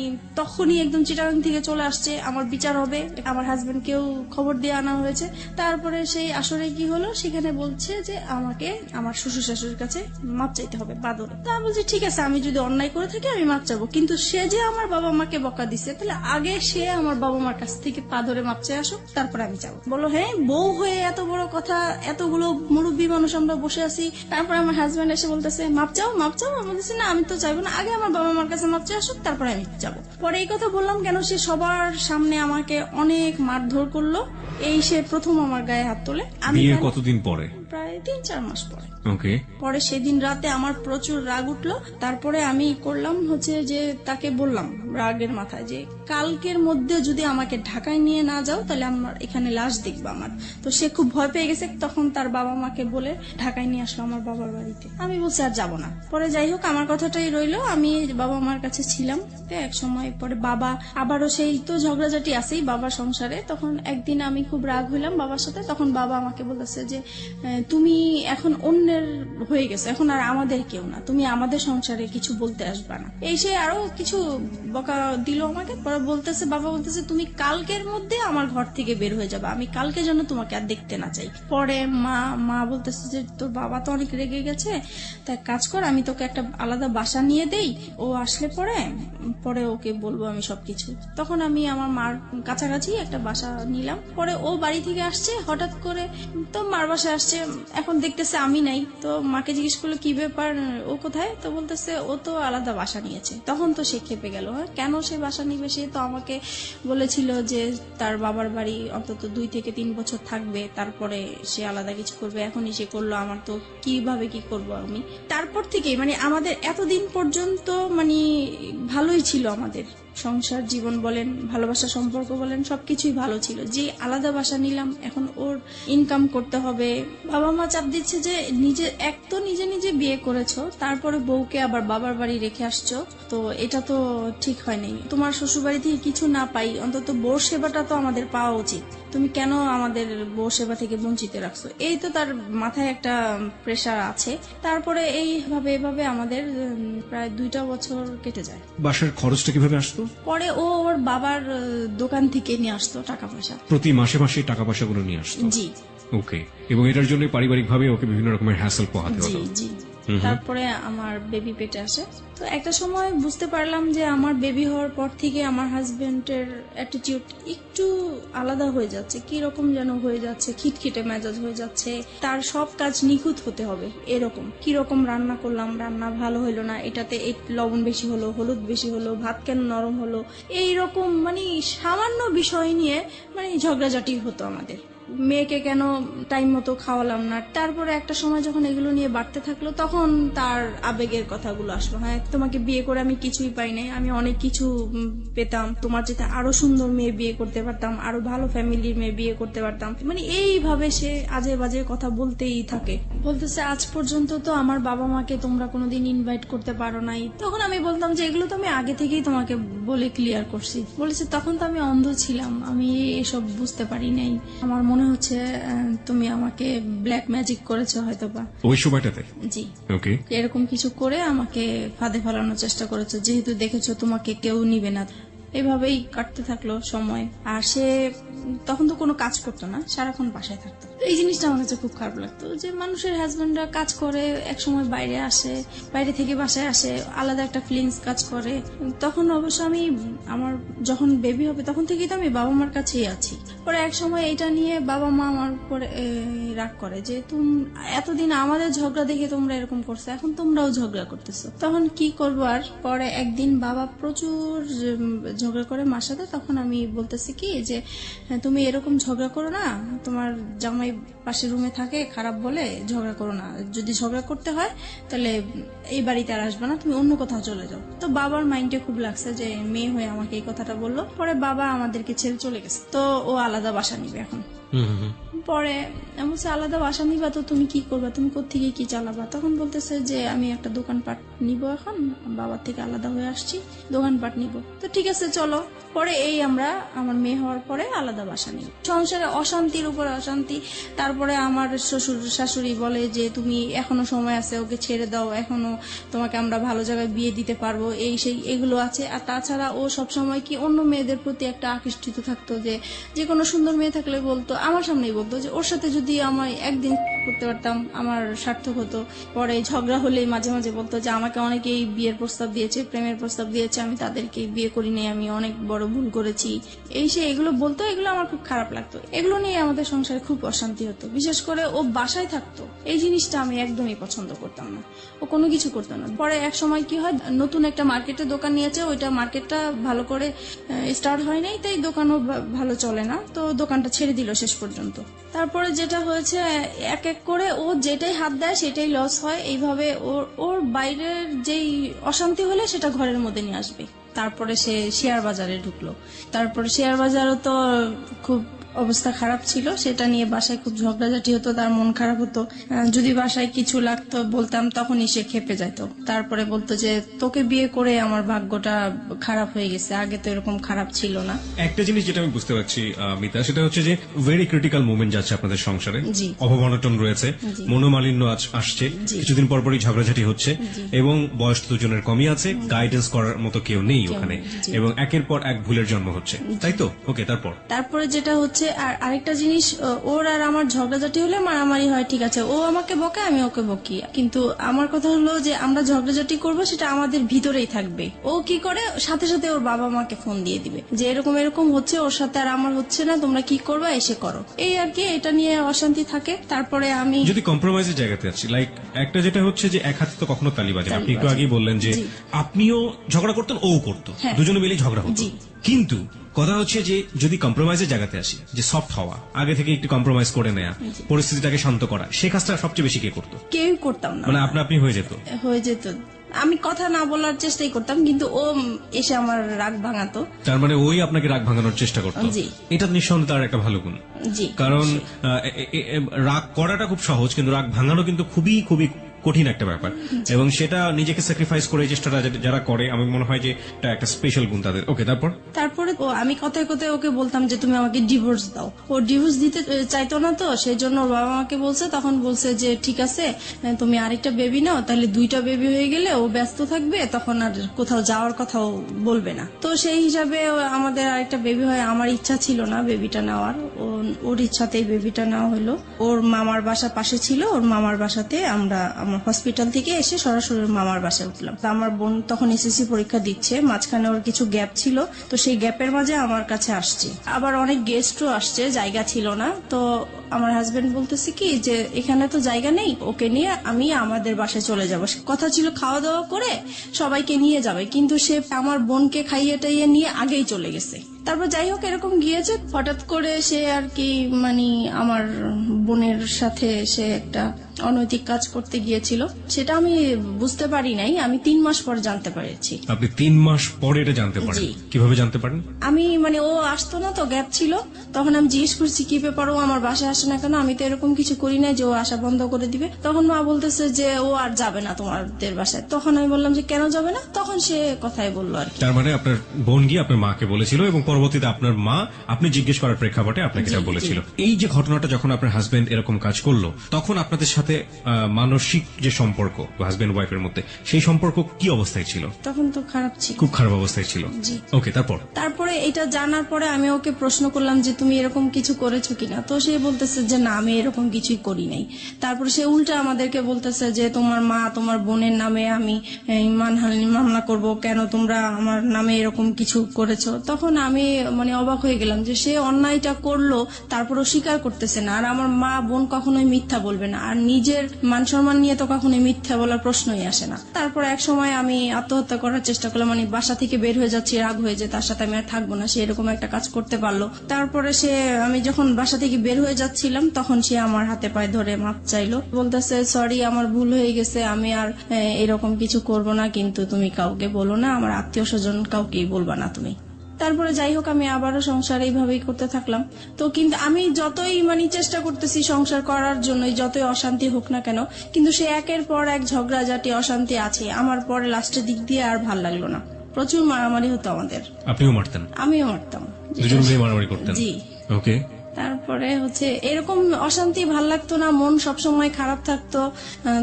তখনই একদম চিটাগাং থেকে চলে আসছে, আমার বিচার হবে। আমার হাজবেন্ডকেও খবর দিয়ে আনা হয়েছে। তারপরে সেই আসরে কি হলো, সেখানে বলছে যে আমাকে আমার শ্বশুর শাশুড়ির কাছে মাপ চাইতে হবে বাদরে। তা বলছি ঠিক আছে, আমি যদি অন্যায় করে থাকি আমি মাপ চাবো, কিন্তু সে যে আমার বাবা মাকে বকা দিছে, তাহলে আগে সে আমার বাবা মার কাছ থেকে পা ধরে মাপ চাই আসুক, তারপরে আমি যাবো। বলো হ্যাঁ, বউ হয়ে এত বড় কথা, এতগুলো মুরব্বী মানুষ আমরা বসে আছি। তারপরে আমার হাজবেন্ড এসে বলতেছে মাপ চাও মাপ চাও। আমি বলতেছি না, আমি তো চাইবো না, আগে আমার বাবা মার কাছে মাপ চাই আসুক, তারপরে আমি যাবো। পরে এই কথা বললাম কেন, সে সবার সামনে আমাকে অনেক মারধর করলো। এই সে প্রথম আমার গায়ে হাত তোলে। আমি বিয়ে কতদিন পরে? প্রায় 3-4 মাস পরে। ওকে। পরে সেদিন রাতে আমার প্রচুর রাগ উঠলো। তারপরে আমি করলাম হচ্ছে যে তাকে বললাম রাগের মাথায় যে কালকের মধ্যে যদি আমাকে ঢাকায় নিয়ে না যাও, তাহলে আমার এখানে লাশ দেখবো আমার। তো সে খুব ভয় পেয়ে গেছে। তখন তার বাবা মাকে বলে ঢাকায় নিয়ে আসলো আমার বাবার বাড়িতে। আমি বলছি আর যাবো না। পরে যাই হোক, আমার কথাটাই রইলো, আমি বাবা মার কাছে ছিলাম। এক সময় পরে বাবা আবারও সেই তো ঝগড়াঝাটি আছেই বাবার সংসারে। তখন একদিন আমি খুব রাগ হইলাম বাবার সাথে। তখন বাবা আমাকে বলেছে যে তুমি এখন অন্যের হয়ে গেছো, এখন আর আমাদের কেউ না, তুমি আমাদের সংসারে কিছু বলতে আসবা না। এই সে আরো কিছু বকা দিল আমাকে। পরে বলতেছে, বাবা বলতেছে তুমি কালকের মধ্যে আমার ঘর থেকে বের হয়ে যাবে, আমি কালকে যেন তোমাকে আর দেখতে না চাই। পরে মা বলতেছে যে তোর বাবা তো অনেক রেগে গেছে, তাই কাজ কর, আমি তোকে একটা আলাদা বাসা নিয়ে দেই, ও আসলে পরে ওকে বলবো আমি সবকিছু। তখন আমি আমার মার কাছাকাছি একটা বাসা নিলাম। পরে ও বাড়ি থেকে আসছে হঠাৎ করে, তো মার বাসায় আসছে। এখন দেখতেছে আমি নাই। তো মাকে জিজ্ঞেস করলো কি ব্যাপার, ও কোথায়? তো বলতেছে ও তো আলাদা বাসা নিয়েছে। তখন তো সে খেপে গেল, হ্যাঁ কেন সে বাসা নিবে? সে তো আমাকে বলেছিল যে তার বাবার বাড়ি অন্তত 2 থেকে 3 বছর থাকবে, তারপরে সে আলাদা কিছু করবে। এখনই সে করলো, আমার তো কিভাবে কি করব আমি। তারপর থেকে মানে আমাদের এতদিন পর্যন্ত মানে ভালোই ছিল, আমাদের সংসার জীবন বলেন, ভালোবাসা সম্পর্ক বলেন, সবকিছুই ভালো ছিল। যে আলাদা বাসা নিলাম, এখন ওর ইনকাম করতে হবে। বাবা মা চাপ দিচ্ছে যে নিজে নিজে বিয়ে করেছো, তারপরে বউকে আবার বাবার বাড়ি রেখে আসছো, তো এটা তো ঠিক হয় নাই। তোমার শ্বশুর বাড়ি থেকে কিছু না পাই, অন্তত বউর সেবাটা তো আমাদের পাওয়া উচিত, তুমি কেন আমাদের বউ সেবা থেকে বঞ্চিত রাখছো? এই তো তার মাথায় একটা প্রেসার আছে। তারপরে এভাবে আমাদের প্রায় 2টা বছর কেটে যায়। বাসার খরচটা কিভাবে আসতো? পরে ও ওর বাবার দোকান থেকে নিয়ে আসতো টাকা পয়সা, প্রতি মাসে মাসে টাকা পয়সাগুলো নিয়ে আসতো? জি। ওকে। এবং এটার জন্য পারিবারিক ভাবে ওকে বিভিন্ন রকমের হ্যাসেল পোহাতে জি হতো? জি। তারপরে আমার বেবি পেটে আসে। তো একটা সময় বুঝতে পারলাম যে আমার বেবি হওয়ার পর থেকে আমার হাজবেন্ডের অ্যাটিটিউড একটু আলাদা হয়ে যাচ্ছে, কি রকম যেন হয়ে যাচ্ছে, খিটখিটে মেজাজ হয়ে যাচ্ছে। তার সব কাজ নিখুঁত হতে হবে এরকম। কি রকম রান্না করলাম, রান্না ভালো হলো না, এটাতে এই লবণ বেশি হলো, হলুদ বেশি হলো, ভাত কেন নরম হলো, এই রকম মানে সামান্য বিষয় নিয়ে মানে ঝগড়াঝাটি হতো আমাদের। মেয়েকে কেন টাইম মতো খাওয়ালাম না। তারপরে একটা সময় যখন এগুলো নিয়ে বাড়তে থাকলো, তখন তার আবেগের কথাগুলো আসলো, হ্যাঁ তোমাকে বিয়ে করে আমি কিছুই পাই নাই, আমি অনেক কিছু পেতাম, তোমার যেটা আরো সুন্দর মেয়ে বিয়ে করতে পারতাম, আরো ভালো ফ্যামিলির মেয়ে বিয়ে করতে পারতাম। মানে এইভাবে সে আজে বাজে কথা বলতেই থাকে। বলতেছে আজ পর্যন্ত তো আমার বাবা মাকে তোমরা কোনোদিন ইনভাইট করতে পারো নাই। তখন আমি বলতাম যে এগুলো তো আমি আগে থেকেই তোমাকে বলে ক্লিয়ার করছি। বলেছে তখন তো আমি অন্ধ ছিলাম, আমি এসব বুঝতে পারি নাই, আমার মনে হচ্ছে তুমি আমাকে ব্ল্যাক ম্যাজিক করেছো হয়তোবা। ওই সময়টাতে? জি, ওকে। এরকম কিছু করে আমাকে ফাঁদে ফেলানোর চেষ্টা করেছো, যেহেতু দেখেছো তোমাকে কেউ নিবে না। এভাবেই কাটতে থাকলো সময়। আর সে তখন তো কোনো কাজ করতো না, সারাক্ষণ বাসায় থাকতো। এই জিনিসটা আমার কাছে খুব খারাপ লাগতো যে মানুষের হাজবেন্ডরা কাজ করে, এক সময় বাইরে আসে, বাইরে থেকে বাসায় আসে, আলাদা একটা ফিলিংস কাজ করে। তখন অবশ্য আমি আমার যখন বেবি হবে তখন থেকেই তো আমি বাবা মার কাছেই আছি। পরে এক সময় এটা নিয়ে বাবা মা আমার উপরে রাগ করে যে তুমি এতদিন আমাদের ঝগড়া দেখে তোমরা এরকম করছো, এখন তোমরাও ঝগড়া করতেছো। তখন কি করবো আর। পরে একদিন বাবা প্রচুর ঝগড়া করে মার সাথে। তখন আমি বলতেছি কি যে তুমি এরকম ঝগড়া করো না, তোমার জামাই পাশের রুমে থাকে, খারাপ বলে ঝগড়া করো না, যদি ঝগড়া করতে হয় তাহলে এই বাড়িতে আর আসবে না, তুমি অন্য কোথাও চলে যাও। তো বাবার মাইন্ডে খুব লাগছে যে মেয়ে হয়ে আমাকে এই কথাটা বললো। পরে বাবা আমাদেরকে ছেড়ে চলে গেছে, তো ও আলাদা বাসা নিবে এখন। পরে বলছে আলাদা বাসা নিবা তো তুমি কি করবা, তুমি কোত্থেকে কি চালাবা। তখন বলতেছে যে আমি একটা দোকানপাট নিব, এখন বাবার থেকে আলাদা হয়ে আসছি, দোকানপাট নিব। তো ঠিক আছে চলো। পরে এই আমরা আমার মেয়ে হওয়ার পরে আলাদা বাসা নিব। সংসারে অশান্তির উপর অশান্তি। তারপরে আমার শ্বশুর শাশুড়ি বলে যে তুমি এখনো সময় আছে, ওকে ছেড়ে দাও, এখনো তোমাকে আমরা ভালো জায়গায় বিয়ে দিতে পারবো, এই সেই এগুলো আছে। আর তাছাড়া ও সবসময় কি অন্য মেয়েদের প্রতি একটা আকৃষ্টিত থাকতো, যে কোনো সুন্দর মেয়ে থাকলে বলতো, আমার সামনেই বলতো যে ওর সাথে যদি আমি একদিন করতে পারতাম আমার সার্থক হতো। পরে ঝগড়া হলে মাঝে মাঝে বলতো যে আমাকে অনেকেই বিয়ের প্রস্তাব দিয়েছে, প্রেমের প্রস্তাব দিয়েছে, আমি তাদেরকে বিয়ে করিনি, আমি অনেক বড় ভুল করেছি, এই সে এগুলো বলতো। এগুলো আমার খুব খারাপ লাগতো, এগুলো নিয়ে আমাদের সংসারে খুব অশান্তি হতো। বিশেষ করে ও বাসায় থাকতো, এই জিনিসটা আমি একদমই পছন্দ করতাম না। ও কোনো কিছু করতো না। পরে এক সময় কি হয়, নতুন একটা মার্কেটে দোকান নিয়েছে, ওইটা মার্কেটটা ভালো করে স্টার্ট হয় নাই, তাই দোকানও ভালো চলে না, তো দোকানটা ছেড়ে দিল শেষ পর্যন্ত। তারপরে যেটা হয়েছে, এক এক করে ও যেটাই হাত দেয় সেটাই লস হয়। এইভাবে ওর বাইরের যেই অশান্তি হলে সেটা ঘরের মধ্যে নিয়ে আসবে। তারপরে সে শেয়ার বাজারে ঢুকলো। তারপরে শেয়ার বাজারও তো খুব অবস্থা খারাপ ছিল, সেটা নিয়ে বাসায় খুব ঝগড়াঝাটি হতো, তার মন খারাপ হতো। যদি বাসায় কিছু লাগতো বলতাম, তখনই সে খেপে যেত। তারপরে বলতো যে তোকে বিয়ে করে আমার ভাগ্যটা খারাপ হয়ে গেছে, আগে তো এরকম খারাপ ছিল না। একটা জিনিস যেটা আমি বুঝতে পারছি মিতা, সেটা হচ্ছে যে ভেরি ক্রিটিক্যাল মোমেন্ট যাচ্ছে আপনাদের সংসারে। জি। অভাব-অনটন রয়েছে, মনোমালিন্য আসছে, কিছুদিন পরপরই ঝগড়াঝাটি হচ্ছে, এবং বয়স তো দুজনের কমই আছে, গাইডেন্স করার মতো কেউ নেই ওখানে, এবং একের পর এক ভুলের জন্ম হচ্ছে, তাই তো? ওকে, তারপরে যেটা হচ্ছে, আর আরেকটা জিনিস, ওর আর আমার ঝগড়াঝাটি হলে মারামারি হয়, ঠিক আছে, ও আমাকে বকে, আমি ওকে বকি, কিন্তু আমার কথা হলো যে আমরা ঝগড়াঝাটি করবো সেটা আমাদের ভিতরেই থাকবে। ও কি করে, সাথে সাথে ওর বাবা মাকে ফোন দিয়ে দিবে যে এরকম এরকম হচ্ছে, ওর সাথে আর আমার হচ্ছে না, তোমরা কি করবা, এসে করো, এই আর কি। এটা নিয়ে অশান্তি থাকে। তারপরে আমি যদি কম্প্রোমাইজের জায়গাতে আছি, লাইক একটা যেটা হচ্ছে যে এক হাতে তো কখনো তালি বাজে না। আপনি একটু আগেই বললেন যে আপনিও ঝগড়া করতেন, ও করতো, দুজনে মিলেই ঝগড়া হতো। কিন্তু কথা হচ্ছে যে যদি কম্প্রোমাইজের জায়গাতে আসি, যে সফট হওয়া, আগে থেকে একটু কম্প্রোমাইজ করে নেয়া, পরিস্থিতিটাকে শান্ত করা, সে কাজটা সবচেয়ে বেশি কে করতো? কেউ করতাম না, মানে আপনি হয়ে যেত। আমি কথা না বলার চেষ্টাই করতাম, কিন্তু ও এসে আমার রাগ ভাঙাতো। তার মানে ওই আপনাকে রাগ ভাঙানোর চেষ্টা করতো। এটা নিঃসন্দেহে তার একটা ভালো গুণ। কারণ রাগ করাটা খুব সহজ, কিন্তু রাগ ভাঙানো কিন্তু খুবই খুবই কঠিন একটা ব্যাপার, এবং সেটা নিজেকে স্যাক্রিফাইস করে চেষ্টাটা যারা করে, আমি মনে হয় যে এটা একটা স্পেশাল গুণ তাদের। ওকে, তারপরে আমি কথায় কথায় ওকে বলতাম যে তুমি আমাকে ডিভোর্স দাও। ও ডিভোর্স দিতে চাইতো না, তো সেই জন্য ওর বাবা আমাকে বলছে, তখন বলছে যে ঠিক আছে তুমি আরেকটা বেবি নাও, তাহলে 2টা বেবি হয়ে গেলে ও ব্যস্ত থাকবে, তখন আর কোথাও যাওয়ার কথাও বলবে না। তো সেই হিসাবে আমাদের আরেকটা বেবি হয়। আমার ইচ্ছা ছিল না বেবিটা নেওয়ার, ওর ইচ্ছাতেই বেবিটা নেওয়া হলো। ওর মামার বাসা পাশে ছিল, ওর মামার বাসাতে আমরা হসপিটাল থেকে এসে সরাসরি মামার বাসায় উঠলাম। আমার বোন তখন এসএসসি পরীক্ষা দিচ্ছে, মাঝখানে ওর কিছু গ্যাপ ছিল, তো সেই গ্যাপের মাঝে আমার কাছে আসছে। আবার অনেক গেস্টও আসছে, জায়গা ছিল না। তো আমার হাজবেন্ড বলতেছে কি যে এখানে তো জায়গা নেই, ওকে নিয়ে আমি আমাদের বাসায় চলে যাব। কথা ছিল খাওয়া দাওয়া করে সবাইকে নিয়ে যাবে, কিন্তু সে আমার বোনকে খাইয়ে টাইয়ে নিয়ে আগেই চলে গেছে। তারপর যাই হোক এরকম গিয়েছে, হঠাৎ করে সে আর কি মানে আমার বোনের সাথে সে একটা অনৈতিক কাজ করতে গিয়েছিল। সেটা আমি বুঝতে পারি নাই, আমি 3 মাস পর জানতে পেরেছি। আপনি 3 মাস পরে এটা জানতে পারেন? জি। কিভাবে জানতে পারেন? আমি মানে ও আসতো না তো, গ্যাপ ছিল, তখন আমি জিজ্ঞেস করছি কি ব্যাপার, ও আমার বাসায় আসে না কেন? আমি তো এরকম কিছু করি না যে ও আসা বন্ধ করে দিবে। তখন মা বলতেছে যে ও আর যাবে না তোমাদের বাসায়। তখন আমি বললাম যে কেন যাবে না? তখন সে কথাই বললো আর কি। তার মানে আপনার বোন গিয়ে আপনার মাকে বলেছিল এবং পরবর্তীতে আপনার মা আপনি জিজ্ঞেস করার প্রেক্ষাপটে আপনাকে এটা জি, বলেছিল। এই যে ঘটনাটা যখন আপনার হাজবেন্ড এরকম কাজ করলো, তখন আপনাদের সাথে মানসিক যে সম্পর্ক হাজবেন্ড ওয়াইফের মধ্যে, সেই সম্পর্ক কি অবস্থায় ছিল? তখন তো খারাপ ছিল, খুব খারাপ অবস্থায় ছিল। জি। ওকে, তারপর? তারপরে এটা জানার পরে আমি ওকে প্রশ্ন করলাম যে তুমি এরকম কিছু করেছো কিনা? তো সে বলতেছে যে না, আমি এরকম কিছুই করি নাই। তারপরে সে উল্টা আমাদেরকে বলতেছে যে তোমার মা তোমার বোনের নামে আমি মানহানি মামলা করব, কেন তোমরা আমার নামে এরকম কিছু করেছো? তখন আমি মানে অবাক হয়ে গেলাম যে সে অন্যায়টা করলো, তারপরও স্বীকার করতেছে না। আর আমার মা বোন কখনোই মিথ্যা বলবে না, আর নিজের মান সম্মান নিয়ে তো কখনোই মিথ্যা বলার প্রশ্নই আসে না। তারপর এক সময় আমি আত্মহত্যা করার চেষ্টা করলাম, মানে বাসা থেকে বের হয়ে যাচ্ছি, রাগ হয়ে যে তার সাথে আমি আর থাকবো না, সে এরকম একটা কাজ করতে পারলো। তারপরে আমি যখন বাসা থেকে বের হয়ে যাচ্ছিলাম তখন সে আমার হাতে পায়ে ধরে মাপ চাইলো, বলতেছে সরি আমার ভুল হয়ে গেছে, আমি আর এরকম কিছু করব না, কিন্তু তুমি কাউকে বলো না, আমার আত্মীয় স্বজন কাউকেই বলবা না তুমি। তারপরে যাই হোক আমি আবারও সংসার এইভাবেই করতে থাকলাম। তো কিন্তু আমি যতই মানে চেষ্টা করতেছি সংসার করার জন্য, যতই অশান্তি হোক না কেন, কিন্তু সে একের পর এক ঝগড়াঝাটি অশান্তি আছে। আমার পরে লাস্টের দিক দিয়ে আর ভাল লাগলো না, প্রচুর মারামারি হতো আমাদের। আপনিও মারতেন? আমিও মারতাম, দুজন মিলে মারামারি করতেন? জি। ওকে। তারপরে এরকম অশান্তি ভাল লাগতো না, মন সবসময় খারাপ থাকতো।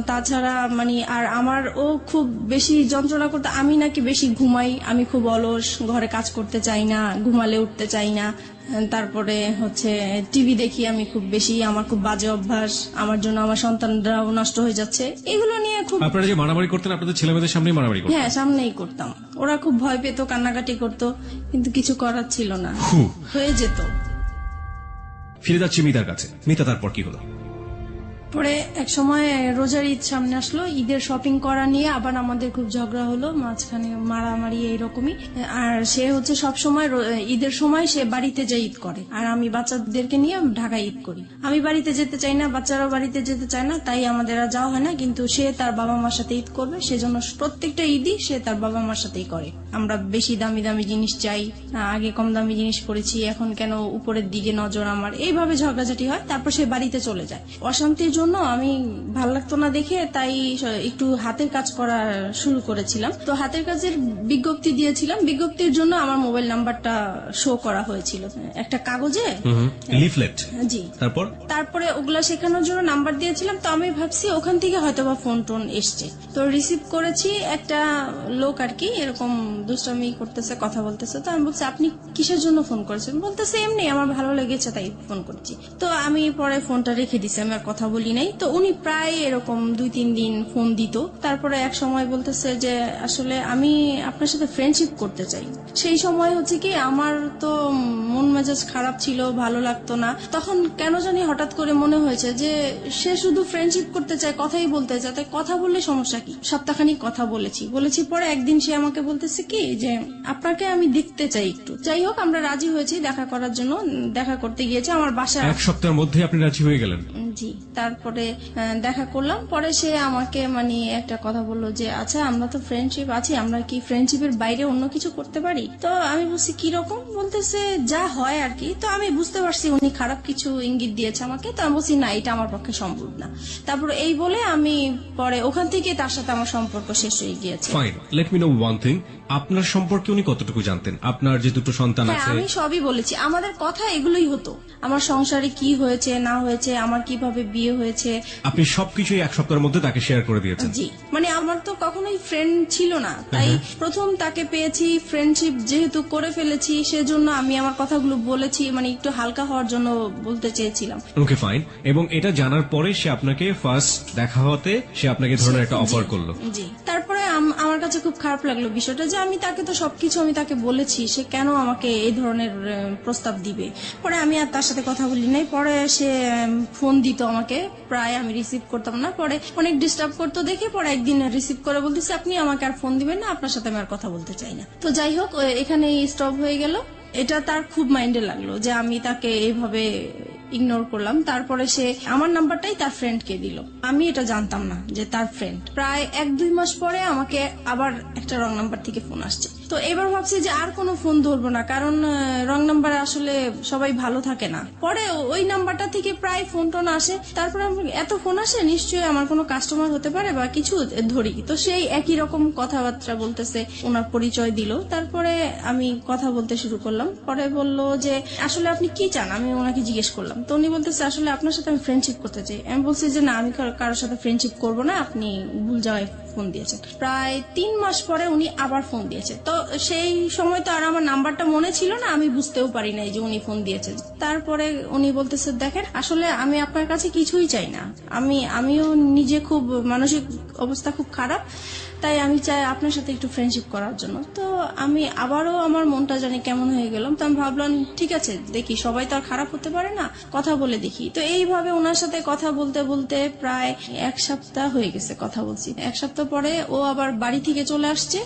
তাছাড়া মানে আর আমার ও খুব বেশি যন্ত্রণা করতো, আমি নাকি বেশি ঘুমাই, আমি খুব অলস, ঘরে কাজ করতে চাই না, ঘুমালে উঠতে চাই না। তারপরে টিভি দেখি আমি খুব বেশি, আমার খুব বাজে অভ্যাস, আমার জন্য আমার সন্তানরাও নষ্ট হয়ে যাচ্ছে, এগুলো নিয়ে খুব। আপনারা যে মারামারি করতেন আপনাদের ছেলেমেয়েদের সামনেই মারামারি করতেন? হ্যাঁ, সামনেই করতাম। ওরা খুব ভয় পেত, কান্নাকাটি করতো, কিন্তু কিছু করার ছিল না, হয়ে যেত। ফিরে যাচ্ছি মিতার কাছে। মিতা, তারপর কি হলো? পরে এক সময় রোজার ঈদ সামনে আসলো, ঈদের শপিং করা নিয়ে আবার আমাদের খুব ঝগড়া হলো, মাঝখানে মারামারি এইরকমই। আর সে সব সময় ঈদের সময় সে বাড়িতে যায় ঈদ করে, আর আমি বাচ্চাদেরকে নিয়ে ঢাকায় ঈদ করি। আমি বাড়িতে যেতে চাই না, বাচ্চারাও বাড়িতে যেতে চায় না, তাই আমাদের আর যাওয়া হয় না। কিন্তু সে তার বাবা মার সাথে ঈদ করবে, সেজন্য প্রত্যেকটা ঈদই সে তার বাবা মার সাথেই করে। আমরা বেশি দামি দামি জিনিস চাই, আগে কম দামি জিনিস পরেছি, এখন কেন উপরের দিকে নজর আমার, এইভাবে ঝগড়াঝাটি হয়। তারপর সে বাড়িতে চলে যায়। অশান্তির জন্য আমি ভাল লাগতো না দেখে, তাই একটু হাতের কাজ করা শুরু করেছিলাম। তো হাতের কাজের বিজ্ঞপ্তি দিয়েছিলাম, বিজ্ঞপ্তির জন্য আমার মোবাইল নাম্বারটা শো করা হয়েছিল একটা কাগজে, লিফলেট। জি। তারপরে ওগুলা শেখানোর জন্য নাম্বার দিয়েছিলাম। তো আমি ভাবছি ওখান থেকে হয়তোবা ফোন টোন এসছে, তো রিসিভ করেছি। একটা লোক আর কি এরকম দুষ্টামি করতেছে, কথা বলতেছে। তো আমি বলছি আপনি কিসের জন্য ফোন করেছেন? বলতেছে এমনি আমার ভালো লেগেছে তাই ফোন করছি। তো আমি পরে ফোনটা রেখে দিছি, আমি আর কথা বলি নাই। তো উনি প্রায় এরকম 2-3 দিন ফোন দিত। তারপরে এক সময় বলতেছে যে আসলে আমি আপনার সাথে ফ্রেন্ডশিপ করতে চাই। সেই সময় কি আমার তো মন মেজাজ খারাপ ছিল, ভালো লাগতো না। তখন কেন জানি হঠাৎ করে মনে হয়েছে যে সে শুধু ফ্রেন্ডশিপ করতে চায়, কথাই বলতে চায়, তাই কথা বললে সমস্যা কি? সপ্তাহখানিক কথা বলেছি। পরে একদিন সে আমাকে বলতেছে কি যে আপনাকে আমি দেখতে চাই একটু। যাই হোক আমরা রাজি হয়েছি দেখা করার জন্য, দেখা করতে গিয়েছে আমার বাসায়। এক সপ্তাহের মধ্যে আপনি রাজি হয়ে গেলেন? জি। তারপরে দেখা করলাম। পরে সে আমাকে মানে একটা কথা বললো যে আচ্ছা আমরা তো ফ্রেন্ডশিপ আছি, আমরা কি ফ্রেন্ডশিপের বাইরে অন্য কিছু করতে পারি? তো আমি বলছি কিরকম? বলতেছে যা হয় আর কি। তো আমি বুঝতে পারছি উনি খারাপ কিছু ইঙ্গিত দিয়েছে আমাকে। তো আমি বলছি না, এটা আমার পক্ষে সম্ভব না। তারপর এই বলে আমি পরে ওখান থেকে তার সাথে আমার সম্পর্ক শেষ হয়ে গিয়েছে। Fine, let me no one thing, আপনার সম্পর্কে উনি কতটুকু জানতেন? আপনার যে দুটো সন্তান হ্যাঁ, আছে? আমি সবই বলেছি, আমাদের কথা এগুলোই হতো, আমার সংসারে কি হয়েছে না হয়েছে, আমার কিভাবে বিয়ে হয়েছে। আপনি সবকিছুই এক সপ্তাহের মধ্যে তাকে শেয়ার করে দিয়েছেন? জি। মানে আমার তো কখনোই ফ্রেন্ড ছিল না, তাই প্রথম তাকে পেয়েছি, ফ্রেন্ডশিপ যেহেতু করে ফেলেছি সেজন্য আমি আমার কথাগুলো বলেছি, মানে একটু হালকা হওয়ার জন্য বলতে চেয়েছিলাম। Okay fine. এবং এটা জানার পরে সে আপনাকে ফার্স্ট দেখা হতে সে আপনাকে ধরনের একটা অফার করলো? জি। তারপরে আমার কাছে খুব খারাপ লাগলো বিষয়টা যে আমি তাকে তো সবকিছু আমি তাকে বলেছি, সে কেন আমাকে এই ধরনের প্রস্তাব দিবে। পরে আমি আর তার সাথে কথা বলি নাই। পরে সে ফোন দিত আমাকে, প্রায় আমি রিসিভ করতাম না। পরে অনেক ডিস্টার্ব করতো দেখে পরে একদিন রিসিভ করে বলতেছে আপনি আমাকে আর ফোন দিবেন না, আপনার সাথে আমি আর কথা বলতে চাই না। তো যাই হোক এখানে স্টপ হয়ে গেল। এটা তার খুব মাইন্ডে লাগলো যে আমি তাকে এইভাবে ইগনোর করলাম। তারপরে সে আমার নাম্বারটাই তার ফ্রেন্ডকে দিল, আমি এটা জানতাম না যে তার ফ্রেন্ড। প্রায় 1-2 মাস পরে আমাকে আবার একটা রং নাম্বার থেকে ফোন আসছে। তো এবার ভাবছি যে আর কোনো ফোন ধরবো না, কারণ রং নাম্বারে আসলে সবাই ভালো থাকে না। পরে ওই নাম্বারটা থেকে প্রায় ফোন টোন আসে, তারপরে এত ফোন আসে, নিশ্চয়ই আমার কোনো কাস্টমার হতে পারে বা কিছু, ধরি। তো সেই একই রকম কথাবার্তা বলতেছে, ওনার পরিচয় দিল। তারপরে আমি কথা বলতে শুরু করলাম। পরে বলল যে আসলে আপনি কি চান, আমি ওনাকে জিজ্ঞেস করলাম। তো উনি বলতেছে আসলে আপনার সাথে আমি ফ্রেন্ডশিপ করতে চাই। আমি বলছি যে না, আমি কারোর সাথে ফ্রেন্ডশিপ করবো না, আপনি ভুল জায়গায় ফোন দিয়েছেন। প্রায় 3 মাস পরে উনি আবার ফোন দিয়েছে। তো সেই সময় তো আর আমার নাম্বারটা মনে ছিল না, আমি বুঝতেও পারি নাই যে উনি ফোন দিয়েছেন। তারপরে উনি বলতেছে দেখেন আসলে আমি আপনার কাছে কিছুই চাই না, আমিও নিজে খুব মানসিক অবস্থা খুব খারাপ, তাই আমি চাই আপনার সাথে একটু ফ্রেন্ডশিপ করার জন্য। তো আমি আবারও আমার মনটা জানি কেমন হয়ে গেলাম। তো আমি ভাবলাম ঠিক আছে, দেখি, সবাই তো আর খারাপ হতে পারে না, কথা বলে দেখি। তো এইভাবে ওনার সাথে কথা বলতে বলতে প্রায় 1 সপ্তাহ হয়ে গেছে কথা বলছি। 1 সপ্তাহ পরে ও আবার বাড়ি থেকে চলে আসছে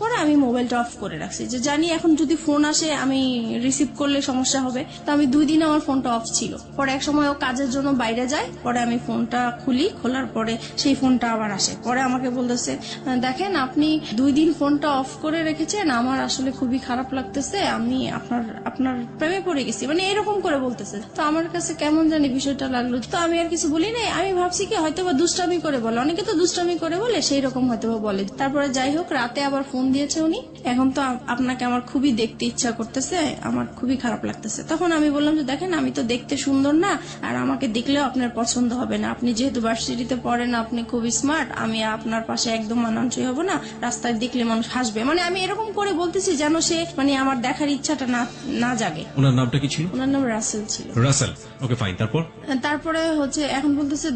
পরে আমি মোবাইলটা অফ করে রাখছি, যে জানি এখন যদি ফোন আসে আমি রিসিভ করলে সমস্যা হবে। তো আমি 2 দিন আমার ফোনটা অফ ছিল। পরে এক সময় ও কাজের জন্য বাইরে যায়, পরে আমি ফোনটা খুলি, খোলার পরে সেই ফোনটা আবার আসে। পরে আমাকে বলতেছে দেখেন আপনি 2 দিন ফোনটা অফ করে রেখেছেন, আমার আসলে খুবই খারাপ লাগতেছে, আমি আপনার প্রেমে পড়ে গেছি, মানে এরকম করে বলতেছে। তো আমার কাছে কেমন জানি বিষয়টা লাগলো। তো আমি আর কিছু বলি নাই, আমি ভাবছি কি হয়তো বা দুষ্টামি করে বলে, অনেকে তো দুষ্টামি করে বলে, সেই রকম হয়তো বা বলে। তারপরে যাই হোক, রাতে আবার ফোন দিয়েছে উনি, এখন তো আপনাকে আমার খুবই দেখতে ইচ্ছা করতেছে, আমার খুবই খারাপ লাগতেছে। তখন আমি বললাম যে দেখেন আমি তো দেখতে সুন্দর না, আর আমাকে দেখলেও আপনার পছন্দ হবে না, আপনি যেহেতু ভার্সিটিতে পড়েন, আপনি খুবই স্মার্ট, আমি আপনার পাশে একদম মানানসই হব না, রাস্তায় দেখলে মানুষ হাসবে, মানে আমি এরকম করে বলতেছি যেন সে মানে আমার দেখার ইচ্ছাটা না জাগে। ওনার নামটা কি ছিল? ওনার নাম রাসেল ছিল। Russell, okay fine. তারপরে হচ্ছে এখন বলতেছে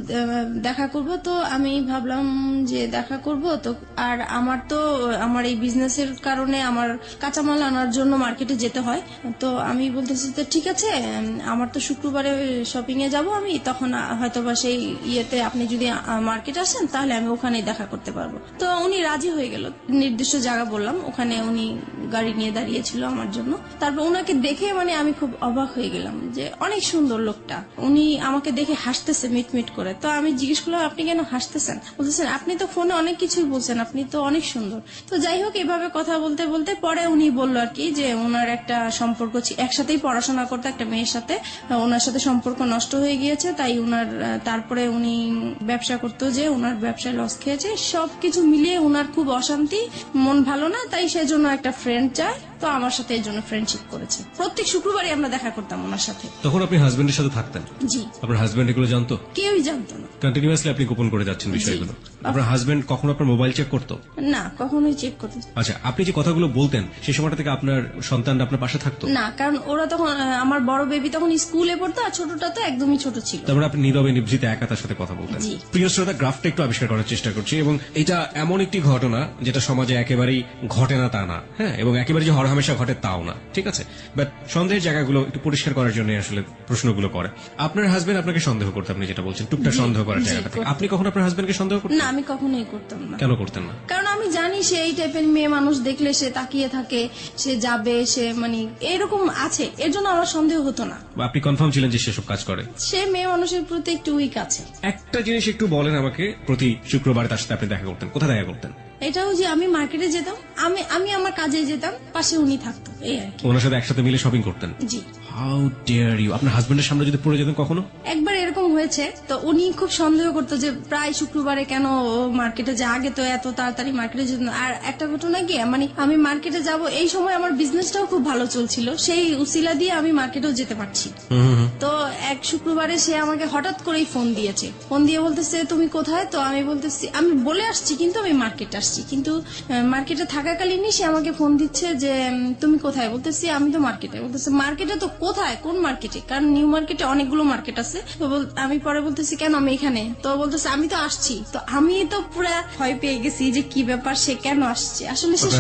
দেখা করব। তো আমি ভাবলাম যে দেখা করব তো, আর আমার এই বিজনেসের কারণে আমার কাঁচামাল আনার জন্য মার্কেটে যেতে হয়। তো আমি বলতেছি তো ঠিক আছে, আমার তো শুক্রবারে শপিং এ যাব আমি, তখন হয়তোবা সেই ইয়েতে আপনি যদি মার্কেট আসেন তাহলে আমি ওখানেই দেখা করতে পারবো। তো উনি রাজি হয়ে গেল। নির্দিষ্ট জায়গা বললাম, ওখানে উনি গাড়ি নিয়ে দাঁড়িয়েছিল আমার জন্য। তারপর ওনাকে দেখে মানে আমি খুব অবাক হয়ে গেলাম যে অনেক সুন্দর লোকটা। উনি আমাকে দেখে হাসতেছে মিটমিট করে। তো আমি জিজ্ঞেস করলাম আপনি কেন হাসতেছেন? বলতেছেন আপনি তো ফোনে অনেক কিছুই বলছেন, আপনি তো অনেক সুন্দর। তো যাই হোক, এভাবে কথা বলতে বলতে পরে উনি বললো আর কি যে ওনার একটা সম্পর্ক একসাথেই পড়াশোনা করতে একটা মেয়ের সাথে, ওনার সাথে সম্পর্ক নষ্ট হয়ে গিয়েছে, তাই ওনার তারপরে উনি ব্যবসা করতো, যে ওনার ব্যবসায় লস খেয়েছে, সবকিছু মিলিয়ে ওনার খুব অশান্তি, মন ভালো না, তাই সেজন্য একটা ফ্রেন্ড চায়। তো আমার সাথে এই জন্য ফ্রেন্ডশিপ করেছে। প্রত্যেক শুক্রবারই আমরা দেখা করতাম ওনার সাথে। তখন আপনি হাজবেন্ডের সাথে থাকতেন? জি। আপনার হাজবেন্ড এগুলো জানতো? কেউই জানতো না। কন্টিনিউয়াসলি আপনি গোপন করে যাচ্ছেন বিষয়গুলো। আপনার হাজবেন্ড কখনো আপনার মোবাইল চেক করতো? না, কখনোই চেক করতো। আচ্ছা, আপনি যে কথাগুলো বলতেন সেই সময়টা থেকে আপনার সন্তানরা আপনার পাশে থাকতো? না, কারণ ওরা তখন, আমার বড় বেবি তখন স্কুলে পড়তো, আর ছোটটা তো একদমই ছোট ছিল। তারপরে আপনি নীরবে নিভৃতে একা তার সাথে কথা বলতেন। জি। প্রিয় শ্রোতা, গ্রাফটা একটু আবিষ্কার করার চেষ্টা করছি, এবং এটা এমন একটি ঘটনা যেটা সমাজে একেবারেই ঘটে না তা না, হ্যাঁ, এবং একেবারে যে হরহামেশা ঘটে তাও না, ঠিক আছে? বাট সন্দেহের জায়গাগুলো একটু পরিষ্কার করার জন্য আসলে প্রশ্নগুলো করে। আপনার হাজবেন্ড আপনাকে সন্দেহ করতে, আপনি যেটা বলছেন টুকটাক সন্দেহ করার জায়গাটা থেকে, আপনি কখন আপনার হাজবেন্ডকে সন্দেহ করতেন? না, আমি কখনোই করতাম না। কেন করতেন না? কারণ আমি জানি সে এই টাইপের মেয়ে মানুষ, দেখলে সে তাকিয়ে থাকে, সে যাবে, সে মানে এরকম আছে, এর জন্য আমার সন্দেহ হতো না। আপনি কনফার্ম ছিলেন যে সেসব কাজ করে? সে মেয়ে মানুষের প্রতি একটু উইক আছে। একটা জিনিস একটু বলেন আমাকে, প্রতি শুক্রবার তার সাথে আপনি দেখা করতেন, কোথায় দেখা করতেন? এটাও যে আমি মার্কেটে যেতাম, আমি আমার কাজে যেতাম, পাশে উনি থাকতো, এই আর কি। ওনার সাথে একসাথে মিলে শপিং করতেন? জি। How dare you! আপনার হাজবেন্ডের সামনে যদি পড়ে যেতেন কখনো? একবার এরকম হয়েছে, তো উনি খুব সন্দেহ করতো যে প্রায় শুক্রবারে কেন মার্কেটে যায়, আগে তো এত তাড়াতাড়ি মার্কেটে যেত না। আর একটা ঘটনা কি, মানে আমি মার্কেটে যাব, এই সময় আমার বিজনেসটাও খুব ভালো চলছিল, সেই উসিলা দিয়ে আমি মার্কেটেও যেতে পারছি। তো এক শুক্রবারে সে আমাকে হঠাৎ করেই ফোন দিয়েছে, ফোন দিয়ে বলতেছে তুমি কোথায়? তো আমি বলতেছি আমি বলে আসছি, কিন্তু আমি মার্কেটে আসছি, কিন্তু মার্কেটে থাকাকালীনই সে আমাকে ফোন দিচ্ছে যে তুমি কোথায়? বলতেছি আমি তো মার্কেটে। বলতেছে মার্কেটে তো কোথায়, কোন মার্কেটে? কারণ নিউ মার্কেটে অনেকগুলো মার্কেট আছে। তো আমি পরে বলতেছি কেন, আমি এখানে। তো বলতেছে আমি তো আসছি। তো আমি তো পুরা ভয় পেয়ে গেছি যে কি ব্যাপার, সে কেন আসছে। আসলে সে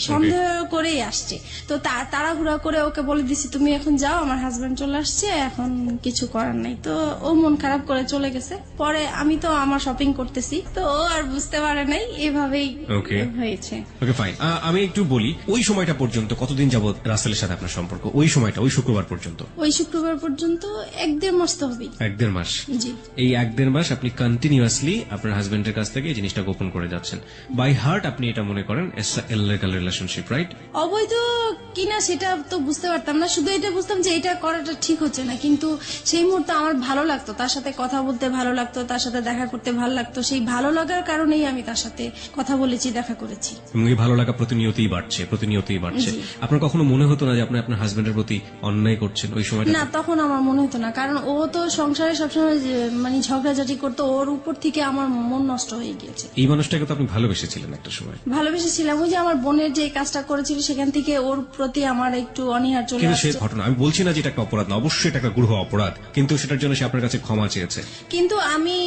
সন্দেহ করেই আসছে। তো তাড়াহুড়া করে ওকে বলে দিছি তুমি এখন যাও, আমার হাজবেন্ড চলে আসছে, এখন কিছু করার নাই। তো ও মন খারাপ করে চলে গেছে। পরে আমি তো আমার শপিং করতেছি, তো ও আর বুঝতে পারে নাই, এভাবেই Okay. হয়েছে। ওকে ফাইন, আমি একটু বলি ওই সময়টা পর্যন্ত কতদিন যাবত রাসেলের সাথে আপনার সম্পর্ক? ওই সময়টা ওই শুক্রবার পর্যন্ত? ওই শুক্রবার পর্যন্ত 1-1.5 মাস তো হবেই। 1-1.5 মাস। জি। এই 1-1.5 মাস আপনি কন্টিনিউয়াসলি আপনার হাজবেন্ডের কাছ থেকে এই জিনিসটা গোপন করে যাচ্ছেন। বাই হার্ট আপনি এটা মনে করেন ইললিগাল রিলেশনশিপ, রাইট? অবৈধ কিনা সেটা তো বুঝতে পারতাম না, শুধু এটা বুঝতাম যে এটা করাটা ঠিক হচ্ছে না। কিন্তু সেই মুহূর্তে আমার ভালো লাগতো, তার সাথে কথা বলতে ভালো লাগতো, তার সাথে দেখা করতে ভালো লাগতো। সেই ভালো লাগার কারণেই আমি তার সাথে কথা বলেছি, দেখা করেছি। এবং এই ভালো লাগা প্রতিনিয়তই বাড়ছে। আপনার কখনো মনে হতো না যে আপনি আপনার হাজবেন্ডের প্রতি অন্যায় করছেন ওই সময়টা? না, তখন আমার মনে হতো না, কারণ ও তো সংসারে সবসময় মানে ঝগড়াঝাটি করতো, ওর উপর থেকে আমার মন নষ্ট হয়ে গিয়েছে। এই মানুষটাকে তো আপনি ভালোবেসেছিলেন একটা সময়। ভালোবেসেছিলাম, ওই যে আমার বোনের যে কাজটা করেছিল সেখান থেকে ওর প্রতি আমার একটু অনীহা চলে কিন্তু সে আসছে। ঘটনা, আমি বলছি না যে এটা একটা অপরাধ না, অবশ্যই এটা একটা গূঢ় অপরাধ, কিন্তু সেটার জন্য সে আপনার কাছে ক্ষমা চেয়েছে। কিন্তু আমি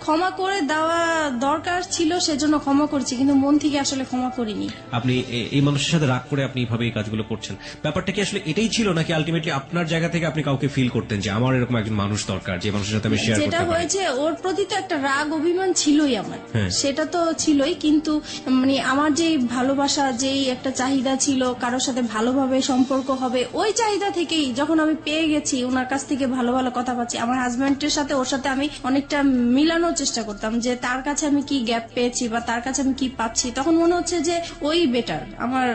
ক্ষমা করে দেওয়া দরকার ছিল, সেজন্য ক্ষমা করেছি, কিন্তু মন থেকে আসলে ক্ষমা করিনি। আপনি এই মানুষের সাথে রাগ করে আপনি এইভাবে এই কাজগুলো করছেন, ব্যাপারটা কি আসলে এটাই ছিল, নাকি আলটিমেটলি আপনার জায়গা থেকে আপনি কাউকে ফিল করতেন যে আমার এরকম একজন মানুষ দরকার যে মানুষের সাথে আমি শেয়ার যেটা করতে পারি? হয়েছে, ওর প্রতি তো একটা রাগ অভিমান ছিলই আমার, হ্যাঁ। সেটা তো ছিলই, কিন্তু মানে আমার যে ভালোবাসা, যেই একটা চাহিদা ছিল কারোর সাথে ভালোভাবে সম্পর্ক হবে, ওই চাহিদা থেকেই যখন আমি পেয়ে গেছি, ওনার কাছ থেকে ভালো ভালো কথা পাচ্ছি, আমার হাজবেন্ডের সাথে ওর সাথে আমি অনেকটা মিলানোর চেষ্টা করতাম যে তার কাছে আমি কি গ্যাপ পেয়েছি বা তার কাছে আমি কি পাচ্ছি, তখন মনে হচ্ছে যে ওই বেটার আমার।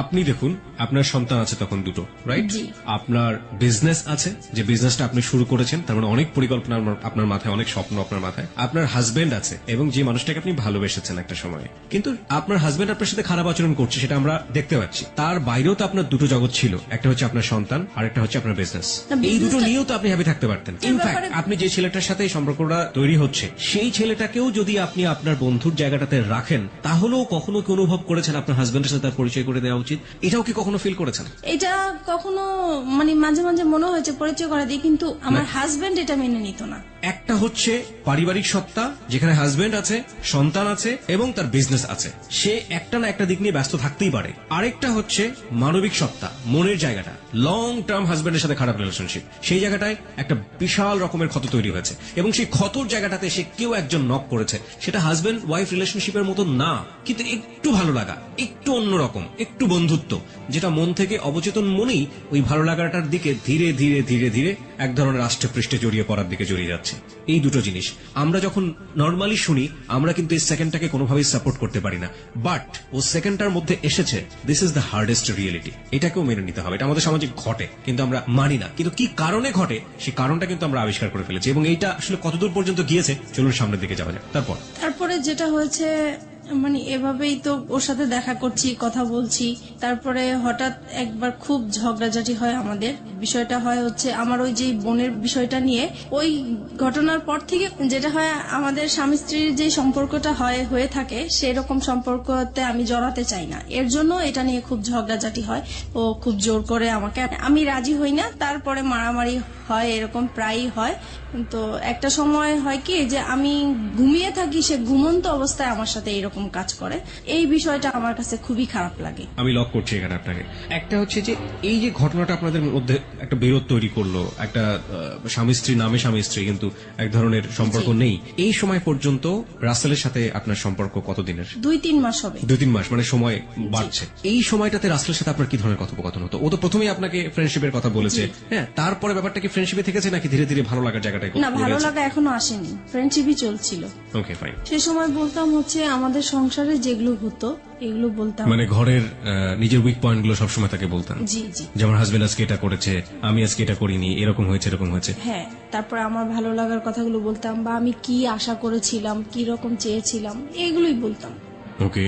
আপনি দেখুন, আপনার সন্তান আছে তখন দুটো, রাইট? জি। আপনার বিজনেস আছে, যে বিজনেসটা আপনি শুরু করেছেন, তার মানে অনেক পরিকল্পনা আপনার মাথায়, অনেক স্বপ্ন আপনার মাথায়। আপনার হাজবেন্ড আছে, এবং যে মানুষটাকে আপনি ভালোবেসেছেন একটা সময়ে, কিন্তু আপনার হাজবেন্ড আপনার সাথে খারাপ আচরণ করছে, সেটা আমরা দেখতে পাচ্ছি। তার বাইরেও তো আপনার দুটো জগৎ ছিল, একটা হচ্ছে আপনার সন্তান আর একটা হচ্ছে আপনার বিজনেস। না, এই দুটো business-টা- নিয়েও তো আপনি হ্যাপি থাকতে পারতেন। ইনফ্যাক্ট আপনি যে ছেলেটার সাথে এই সম্পর্কটা তৈরি হচ্ছে, সেই ছেলেটাকেও যদি আপনি আপনার বন্ধুর জায়গাটাতে রাখেন, তাহলেও কখনো কি অনুভব করেছেন আপনার হাজবেন্ডের সাথে তার পরিচয় করে দেওয়া উচিত? এটাও কি কখনো ফিল করেছেন? এটা কখনো মানে মাঝে মাঝে মনে হয়েছে পরিচয় করে দিই, কিন্তু আমার হাজবেন্ড এটা মেনে নিত না। একটা হচ্ছে পারিবারিক সত্তা, যেখানে হাজবেন্ড আছে, সন্তান আছে এবং তার বিজনেস আছে, সে একটা না একটা দিক নিয়ে ব্যস্ত থাকতেই পারে। আরেকটা হচ্ছে মানবিক সত্তা, মনের জায়গাটা, লং টার্ম হাজবেন্ডের সাথে খারাপ রিলেশনশিপ, সেই জায়গাটায় একটা বিশাল রকমের ক্ষত তৈরি হয়েছে, এবং সেই ক্ষতর জায়গাটাতে সে কেউ একজন নক করেছে। সেটা হাজবেন্ড ওয়াইফ রিলেশনশিপের মতো না, কিন্তু একটু ভালো লাগা, একটু অন্যরকম, একটু বন্ধুত্ব, যেটা মন থেকে অবচেতন মনেই ওই ভালো লাগাটার দিকে ধীরে ধীরে ধীরে ধীরে এক ধরনের আষ্টেপৃষ্ঠে জড়িয়ে পড়ার দিকে জড়িয়ে যাচ্ছে। এই দুটো জিনিস আমরা যখন নর্মালি শুনি, আমরা কিন্তু এই সেকেন্ডটাকে কোনোভাবেই সাপোর্ট করতে পারি না, বাট ও সেকেন্ডটার মধ্যে এসেছে, this is the hardest reality. এটাকেও মেনে নিতে হবে, এটা আমাদের সমাজে ঘটে, কিন্তু আমরা মানি না। কিন্তু কি কারণে ঘটে, সেই কারণটা কিন্তু আমরা আবিষ্কার করে ফেলেছি, এবং এইটা আসলে কতদূর পর্যন্ত গিয়েছে, চলুন সামনের দিকে যাওয়া যাক। তারপরে যেটা হয়েছে, মানে এভাবেই তো ওর সাথে দেখা করছি, কথা বলছি, তারপরে হঠাৎ একবার খুব ঝগড়াঝাটি হয় আমাদের। বিষয়টা হয় হচ্ছে আমার ওই যে বোনের বিষয়টা নিয়ে। ওই ঘটনার পর থেকে যেটা হয়, আমাদের স্বামী স্ত্রীর যে সম্পর্কটা হয়ে থাকে, সেরকম সম্পর্কতে আমি জড়াতে চাই না, এর জন্য এটা নিয়ে খুব ঝগড়াঝাটি হয়। ও খুব জোর করে আমাকে, আমি রাজি হই না, তারপরে মারামারি হয়, এরকম প্রায়ই হয়। তো একটা সময় হয় কি, যে আমি ঘুমিয়ে থাকি, সে ঘুমন্ত অবস্থায় আমার সাথে এরকম কাজ করে। এই বিষয়টা আমার কাছে খুবই খারাপ লাগে। আমি লক করছি এখানে আপনাকে। একটা হচ্ছে যে এই যে ঘটনাটা আপনাদের মধ্যে একটা বিরোধ তৈরি করলো, একটা স্বামী স্ত্রী নামে স্বামী স্ত্রী, কিন্তু এক ধরনের সম্পর্ক নেই, এই সময় পর্যন্ত রাসেলের সাথে আপনার সম্পর্ক কতদিনের? 2-3 মাস হবে। 2-3 মাস, মানে সময় বাড়ছে। এই সময়টাতে রাসেলের সাথে আপনার কি ধরনের কথোপকথন হতো? ও তো প্রথমেই আপনাকে ফ্রেন্ডশিপের কথা বলেছে, হ্যাঁ, তারপরে ব্যাপারটা কি ফ্রেন্ডশিপে থেকেছে নাকি ধীরে ধীরে ভালো লাগার জায়গাটায় না, ভালো লাগা এখনো আসেনি, ফ্রেন্ডশিপই চলছিল। Okay fine. সে সময় বলতাম হচ্ছে আমাদের সংসারে যেগুলো হতো এগুলো বলতাম, মানে ঘরের নিজের উইক পয়েন্ট গুলো সবসময় তাকে বলতাম? জি জি। যেমন হাজবেন্ড আজকে এটা করেছে, আমি আজকে এটা করিনি, এরকম হয়েছে, এরকম হয়েছে। হ্যাঁ, তারপরে আমার ভালো লাগার কথাগুলো বলতাম, বা আমি কি আশা করেছিলাম, কি রকম চেয়েছিলাম, এগুলোই বলতাম। ওকে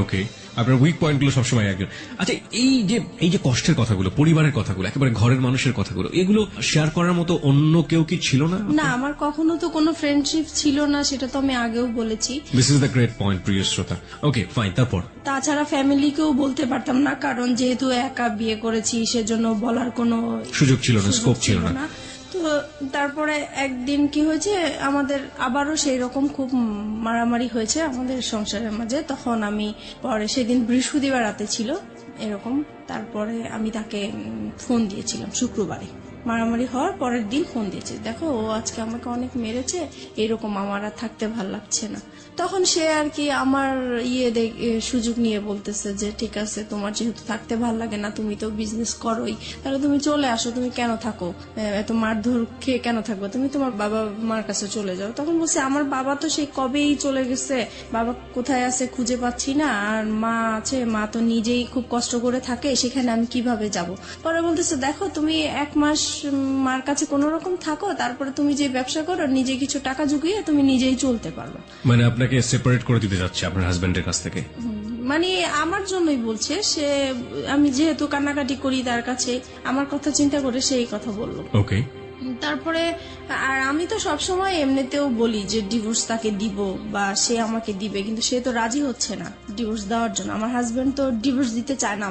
ওকে, আপনার উইক পয়েন্ট গুলো সবসময় একজন। আচ্ছা, এই যে কষ্টের কথাগুলো, পরিবারের কথাগুলো, একেবারে ঘরের মানুষের কথাগুলো, এগুলো শেয়ার করার মতো অন্য কেউ কি ছিল না? না, আমার কখনো তো কোনো ফ্রেন্ডশিপ ছিল না, সেটা তো আমি আগেও বলেছি। This is the great point, প্রিয় শ্রোতা। ওকে ফাইন, তারপর? তাছাড়া ফ্যামিলিকেও বলতে পারতাম না, কারণ যেহেতু একা বিয়ে করেছি, সেজন্য বলার কোনো সুযোগ ছিল না, স্কোপ ছিল না। তো তারপরে একদিন কি হয়েছে, আমাদের আবারও সেই রকম খুব মারামারি হয়েছে আমাদের সংসারের মাঝে। তখন আমি পরে, সেদিন বৃহস্পতিবার রাতে ছিল এরকম, তারপরে আমি তাকে ফোন দিয়েছিলাম শুক্রবারে, মারামারি হওয়ার পরের দিন ফোন দিয়েছে, দেখো ও আজকে আমাকে অনেক মেরেছে, এরকম আমার আর থাকতে ভাল লাগছে না। তখন সে আর কি আমার সুযোগ নিয়ে বলতেছে যে ঠিক আছে, তোমার যেহেতু থাকতে ভাল লাগে না, তুমি তো বিজনেস করোই, তাহলে তুমি চলে আসো, তুমি কেন থাকো, এত মারধর খেয়ে কেন থাকবো, তুমি তোমার বাবা মার কাছে চলে যাও। তখন বলছে আমার বাবা তো সেই কবেই চলে গেছে, বাবা কোথায় আছে খুঁজে পাচ্ছি না, আর মা আছে, মা তো নিজেই খুব কষ্ট করে থাকে, সেখানে আমি কিভাবে যাব। পরে বলতেছে দেখো তুমি 1 মাস মার কাছে কোন রকম থাকো, তারপরে তুমি যে ব্যবসা করো, নিজে কিছু টাকা জুগিয়ে তুমি নিজেই চলতে পারবে। মানে আপনাকে সেপারেট করে দিতে যাচ্ছে আপনার হাজবেন্ডের কাছ থেকে? মানে আমার জন্যই বলছে সে, আমি যেহেতু কান্নাকাটি করি তার কাছে, আমার কথা চিন্তা করে সেই কথা বললো। ওকে। তারপরে আর আমি তো সবসময় এমনিতেও বলি যে ডিভোর্স তাকে দিব বা সে আমাকে দিবে, কিন্তু সে তো রাজি হচ্ছে না ডিভোর্স দেওয়ার জন্য। আমার হাজবেন্ড তো ডিভোর্স দিতে চায় না,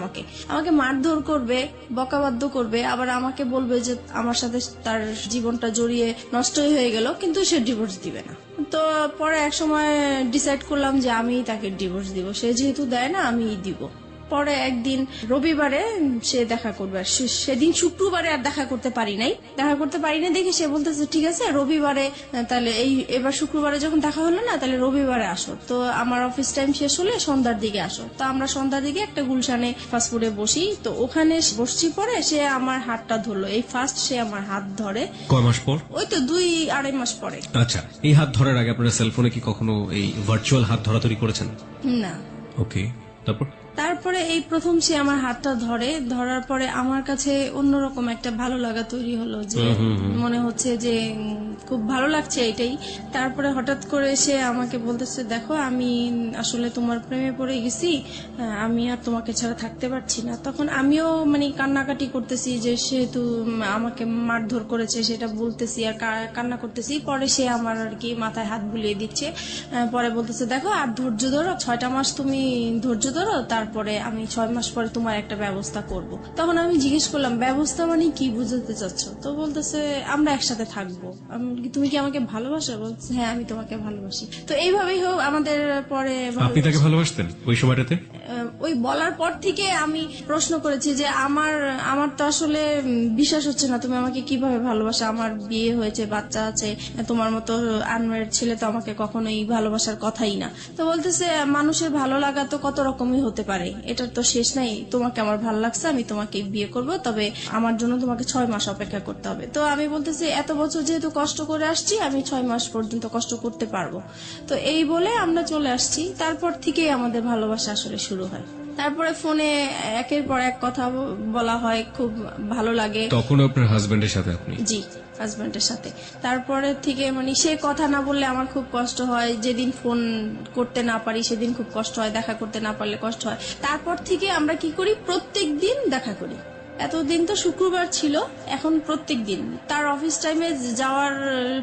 আমাকে মারধর করবে, বকাবাদ্য করবে, আবার আমাকে বলবে যে আমার সাথে তার জীবনটা জড়িয়ে নষ্টই হয়ে গেল, কিন্তু সে ডিভোর্স দিবে না। তো পরে এক সময় ডিসাইড করলাম যে আমিই তাকে ডিভোর্স দিব, সে যেহেতু দেয় না আমিই দিব। পরে একদিন রবিবারে সে দেখা করবে, আর সেদিন শুক্রবারে আর দেখা করতে পারি নাই দেখে সে বলতেছে ঠিক আছে রবিবারে, তাহলে এবার শুক্রবারে যখন দেখা হলো না, তাহলে রবিবারে আসো। তো আমার অফিস টাইম শেষ হলে সন্ধ্যার দিকে আসো। তো আমরা সন্ধ্যার দিকে একটা গুলশানে ফাস্টফুডে বসি, তো ওখানে বসছি। পরে সে আমার হাতটা ধরলো, এই ফার্স্ট সে আমার হাত ধরে। কয় মাস পর? ওই তো 2-2.5 মাস পরে। আচ্ছা, এই হাত ধরার আগে আপনারা সেলফোনে কি কখনো এই ভার্চুয়াল হাত ধরাধরি করেছেন? না। ওকে, তারপরে এই প্রথম সে আমার হাতটা ধরার পরে আমার কাছে অন্যরকম একটা ভালো লাগা তৈরি হলো, যে মনে হচ্ছে যে খুব ভালো লাগছে এটাই। তারপরে হঠাৎ করে সে আমাকে বলতেছে দেখো আমি আসলে তোমার প্রেমে পড়ে গেছি, আমি আর তোমাকে ছাড়া থাকতে পারছি না। তখন আমিও মানে কান্নাকাটি করতেছি, যে সেহেতু আমাকে মারধর করেছে সেটা বলতেছি আর কান্না করতেছি। পরে সে আমার আর কি মাথায় হাত বুলিয়ে দিচ্ছে, পরে বলতেছে দেখো আর ধৈর্য ধরো, 6টা মাস তুমি ধৈর্য ধরো, তারপরে আমি 6 মাস পরে তোমার একটা ব্যবস্থা করব। তখন আমি জিজ্ঞেস করলাম ব্যবস্থা মানে কি বুঝাতে চাচ্ছ? তো বলতেছে আমরা একসাথে থাকবো। তুমি কি আমাকে ভালোবাসো? বলছে হ্যাঁ আমি তোমাকে ভালোবাসি। তো এইভাবেই হোক আমাদের পরে। আপনি তাকে ভালোবাসতেন ওই সময়টাতে? ওই বলার পর থেকে আমি প্রশ্ন করেছি যে আমার তো আসলে বিশ্বাস হচ্ছে না, তুমি আমাকে কিভাবে ভালোবাসো, আমার বিয়ে হয়েছে, বাচ্চা আছে, তোমার মতো আনম্যারিড ছেলে তো আমাকে কখনোই ভালোবাসার কথাই না। তো বলতেছে মানুষের ভালো লাগা তো কত রকমই হতে পারে, এটার তো শেষ নাই, তোমাকে আমার ভালো লাগছে, আমি তোমাকে বিয়ে করব, তবে আমার জন্য তোমাকে 6 মাস অপেক্ষা করতে হবে। তো আমি বলতেছি এত বছর যেহেতু কষ্ট করে আসছি, আমি 6 মাস পর্যন্ত কষ্ট করতে পারবো। তো এই বলে আমরা চলে আসছি। তারপর থেকেই আমাদের ভালোবাসা আসলে শুরু হয়। তারপরে ফোনে একের পর এক কথা বলা হয়, খুব ভালো লাগে। তখন আপনার হাজবেন্ডের সাথে আপনি? জি, হাজবেন্ডের সাথে। তারপরে থেকে মানে সে কথা না বললে আমার খুব কষ্ট হয়, যেদিন ফোন করতে না পারি সেদিন খুব কষ্ট হয়, দেখা করতে না পারলে কষ্ট হয়। তারপর থেকে আমরা কি করি, প্রত্যেক দিন দেখা করি। এতদিন তো শুক্রবার ছিল, এখন প্রত্যেক দিন তার অফিস টাইমে যাওয়ার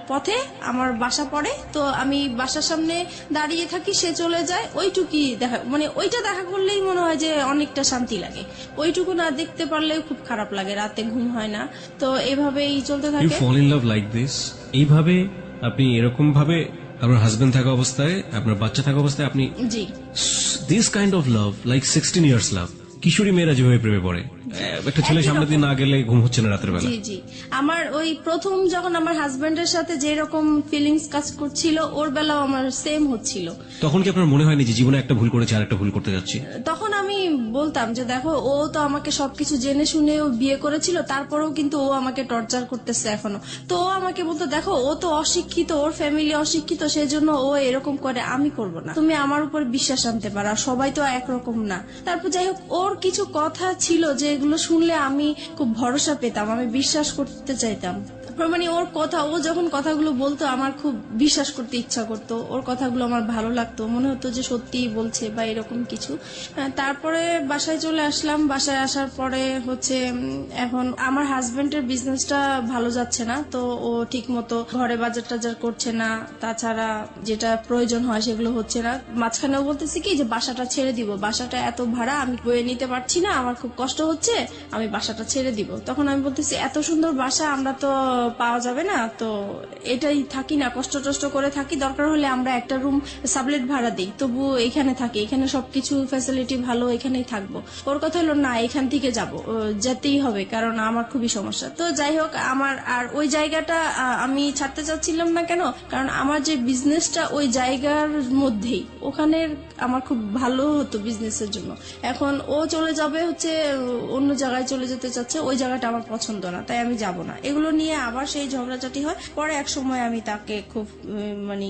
পথে আমার বাসা পড়ে, তো আমি বাসার সামনে দাঁড়িয়ে থাকি, সে চলে যায়, ওইটুকুই দেখা, মানে ওইটা দেখা করলেই মনে হয় যে অনেকটা শান্তি লাগে। ওইটুকু না দেখতে পারলেও খুব খারাপ লাগে, রাতে ঘুম হয় না। তো এভাবেই চলতে থাকে। You fall in love like this? এইভাবে আপনি এরকম ভাবে আপনার হাজবেন্ড থাকা অবস্থায়, আপনার বাচ্চা থাকা অবস্থায় আপনি? জি। This kind of love, like 16 years love. কিশোরী মেয়েরা যেভাবে প্রেমে পড়ে, একটা ছেলে সামনে দিয়ে না গেলে ঘুম হচ্ছে না রাতের বেলা। জি জি, আমার ওই প্রথম যখন আমার হাজবেন্ডের সাথে যে রকম ফিলিংস কাজ করছিল, ওর বেলাও আমার সেম হচ্ছিল। তখন কি আপনার মনে হয়নি যে জীবনে একটা ভুল করেছে আর একটা ভুল করতে যাচ্ছি? তখন আমি বলতাম যে দেখো ও তো আমাকে সবকিছু জেনে শুনেও বিয়ে করেছিল, তারপরেও কিন্তু ও আমাকে টর্চার করতেছে এখনো। তো ও আমাকে বলতো দেখো ও তো অশিক্ষিত, ওর ফ্যামিলি অশিক্ষিত, সেজন্য ও এরকম করে, আমি করব না, তুমি আমার উপর বিশ্বাস আনতে পারো, সবাই তো একরকম না। তারপর যাই হোক, ওর কিছু কথা ছিল যেগুলো শুনলে আমি খুব ভরসা পেতাম, আমি বিশ্বাস করতে চাইতাম। মানে ওর কথা, ও যখন কথাগুলো বলতো আমার খুব বিশ্বাস করতে ইচ্ছা করতো, ওর কথাগুলো আমার ভালো লাগতো, মনে হতো যে সত্যিই বলছে বা এরকম কিছু। তারপরে বাসায় চলে আসলাম। বাসায় আসার পরে হচ্ছে এখন আমার হাজবেন্ডের বিজনেসটা ভালো যাচ্ছে না, তো ও ঠিক মতো ঘরে বাজার টাজার করছে না, তাছাড়া যেটা প্রয়োজন হয় সেগুলো হচ্ছে না। মাঝখানেও বলতেছি কি যে বাসাটা ছেড়ে দিব, বাসাটা এত ভাড়া আমি বয়ে নিতে পারছি না, আমার খুব কষ্ট হচ্ছে, আমি বাসাটা ছেড়ে দিব। তখন আমি বলতেছি এত সুন্দর বাসা, আমরা তো পাওয়া যাবে না, তো এটাই থাকি না, কষ্ট টষ্ট করে থাকি, দরকার হলে আমরা একটা রুম সাবলেট ভাড়া দিই, তবু এখানে থাকি, এখানে সবকিছু ফ্যাসিলিটি ভালো, এখানেই থাকবো। ওর কথা হলো না, এখান থেকে যাবো, যেতেই হবে, কারণ আমার খুবই সমস্যা। তো যাই হোক, আমার আর ওই জায়গাটা আমি ছাড়তে চাচ্ছিলাম না। কেন? কারণ আমার যে বিজনেসটা ওই জায়গার মধ্যেই, ওখানে আমার খুব ভালো হতো বিজনেসের জন্য। এখন ও চলে যাবে হচ্ছে অন্য জায়গায় চলে যেতে চাচ্ছে, ওই জায়গাটা আমার পছন্দ না, তাই আমি যাব না। এগুলো নিয়ে আবার সেই ঝগড়াঝাটি হয়। পরে এক সময় আমি তাকে খুব মানে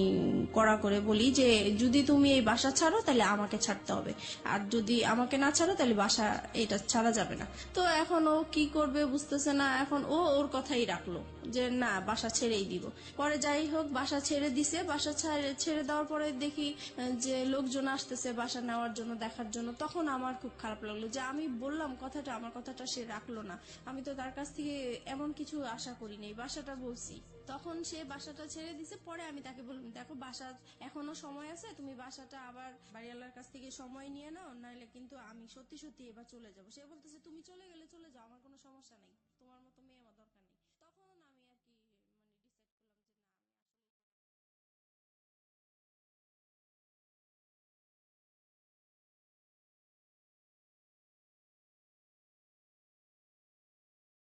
কড়া করে বলি যে যদি তুমি এই বাসা ছাড়ো তাহলে আমাকে ছাড়তে হবে, আর যদি আমাকে না ছাড়ো তাহলে বাসা এটা ছাড়া যাবে না। তো এখন ও কি করবে বুঝতেছে না, এখন ও ওর কথাই রাখলো যে না, বাসা ছেড়েই দিব। পরে যাই হোক, বাসা ছেড়ে দিছে। বাসা ছেড়ে দেওয়ার পরে দেখি যে লোকজন আসতেছে বাসা নেওয়ার জন্য, দেখার জন্য। তখন আমার খুব খারাপ লাগলো যে আমি বললাম কথাটা, আমার কথাটা সে রাখলো না। আমি তো তার কাছ থেকে এমন কিছু আশা করি নাই, বাসাটা বলছি। তখন সে বাসাটা ছেড়ে দিছে। পরে আমি তাকে বললাম, দেখো বাসা এখনো সময় আছে, তুমি বাসাটা আবার বাড়িওয়ালার কাছ থেকে সময় নিয়ে নাও, নাহলে কিন্তু আমি সত্যি সত্যি এবার চলে যাবো। সে বলতেছে তুমি চলে গেলে চলে যাও, আমার কোনো সমস্যা নাই।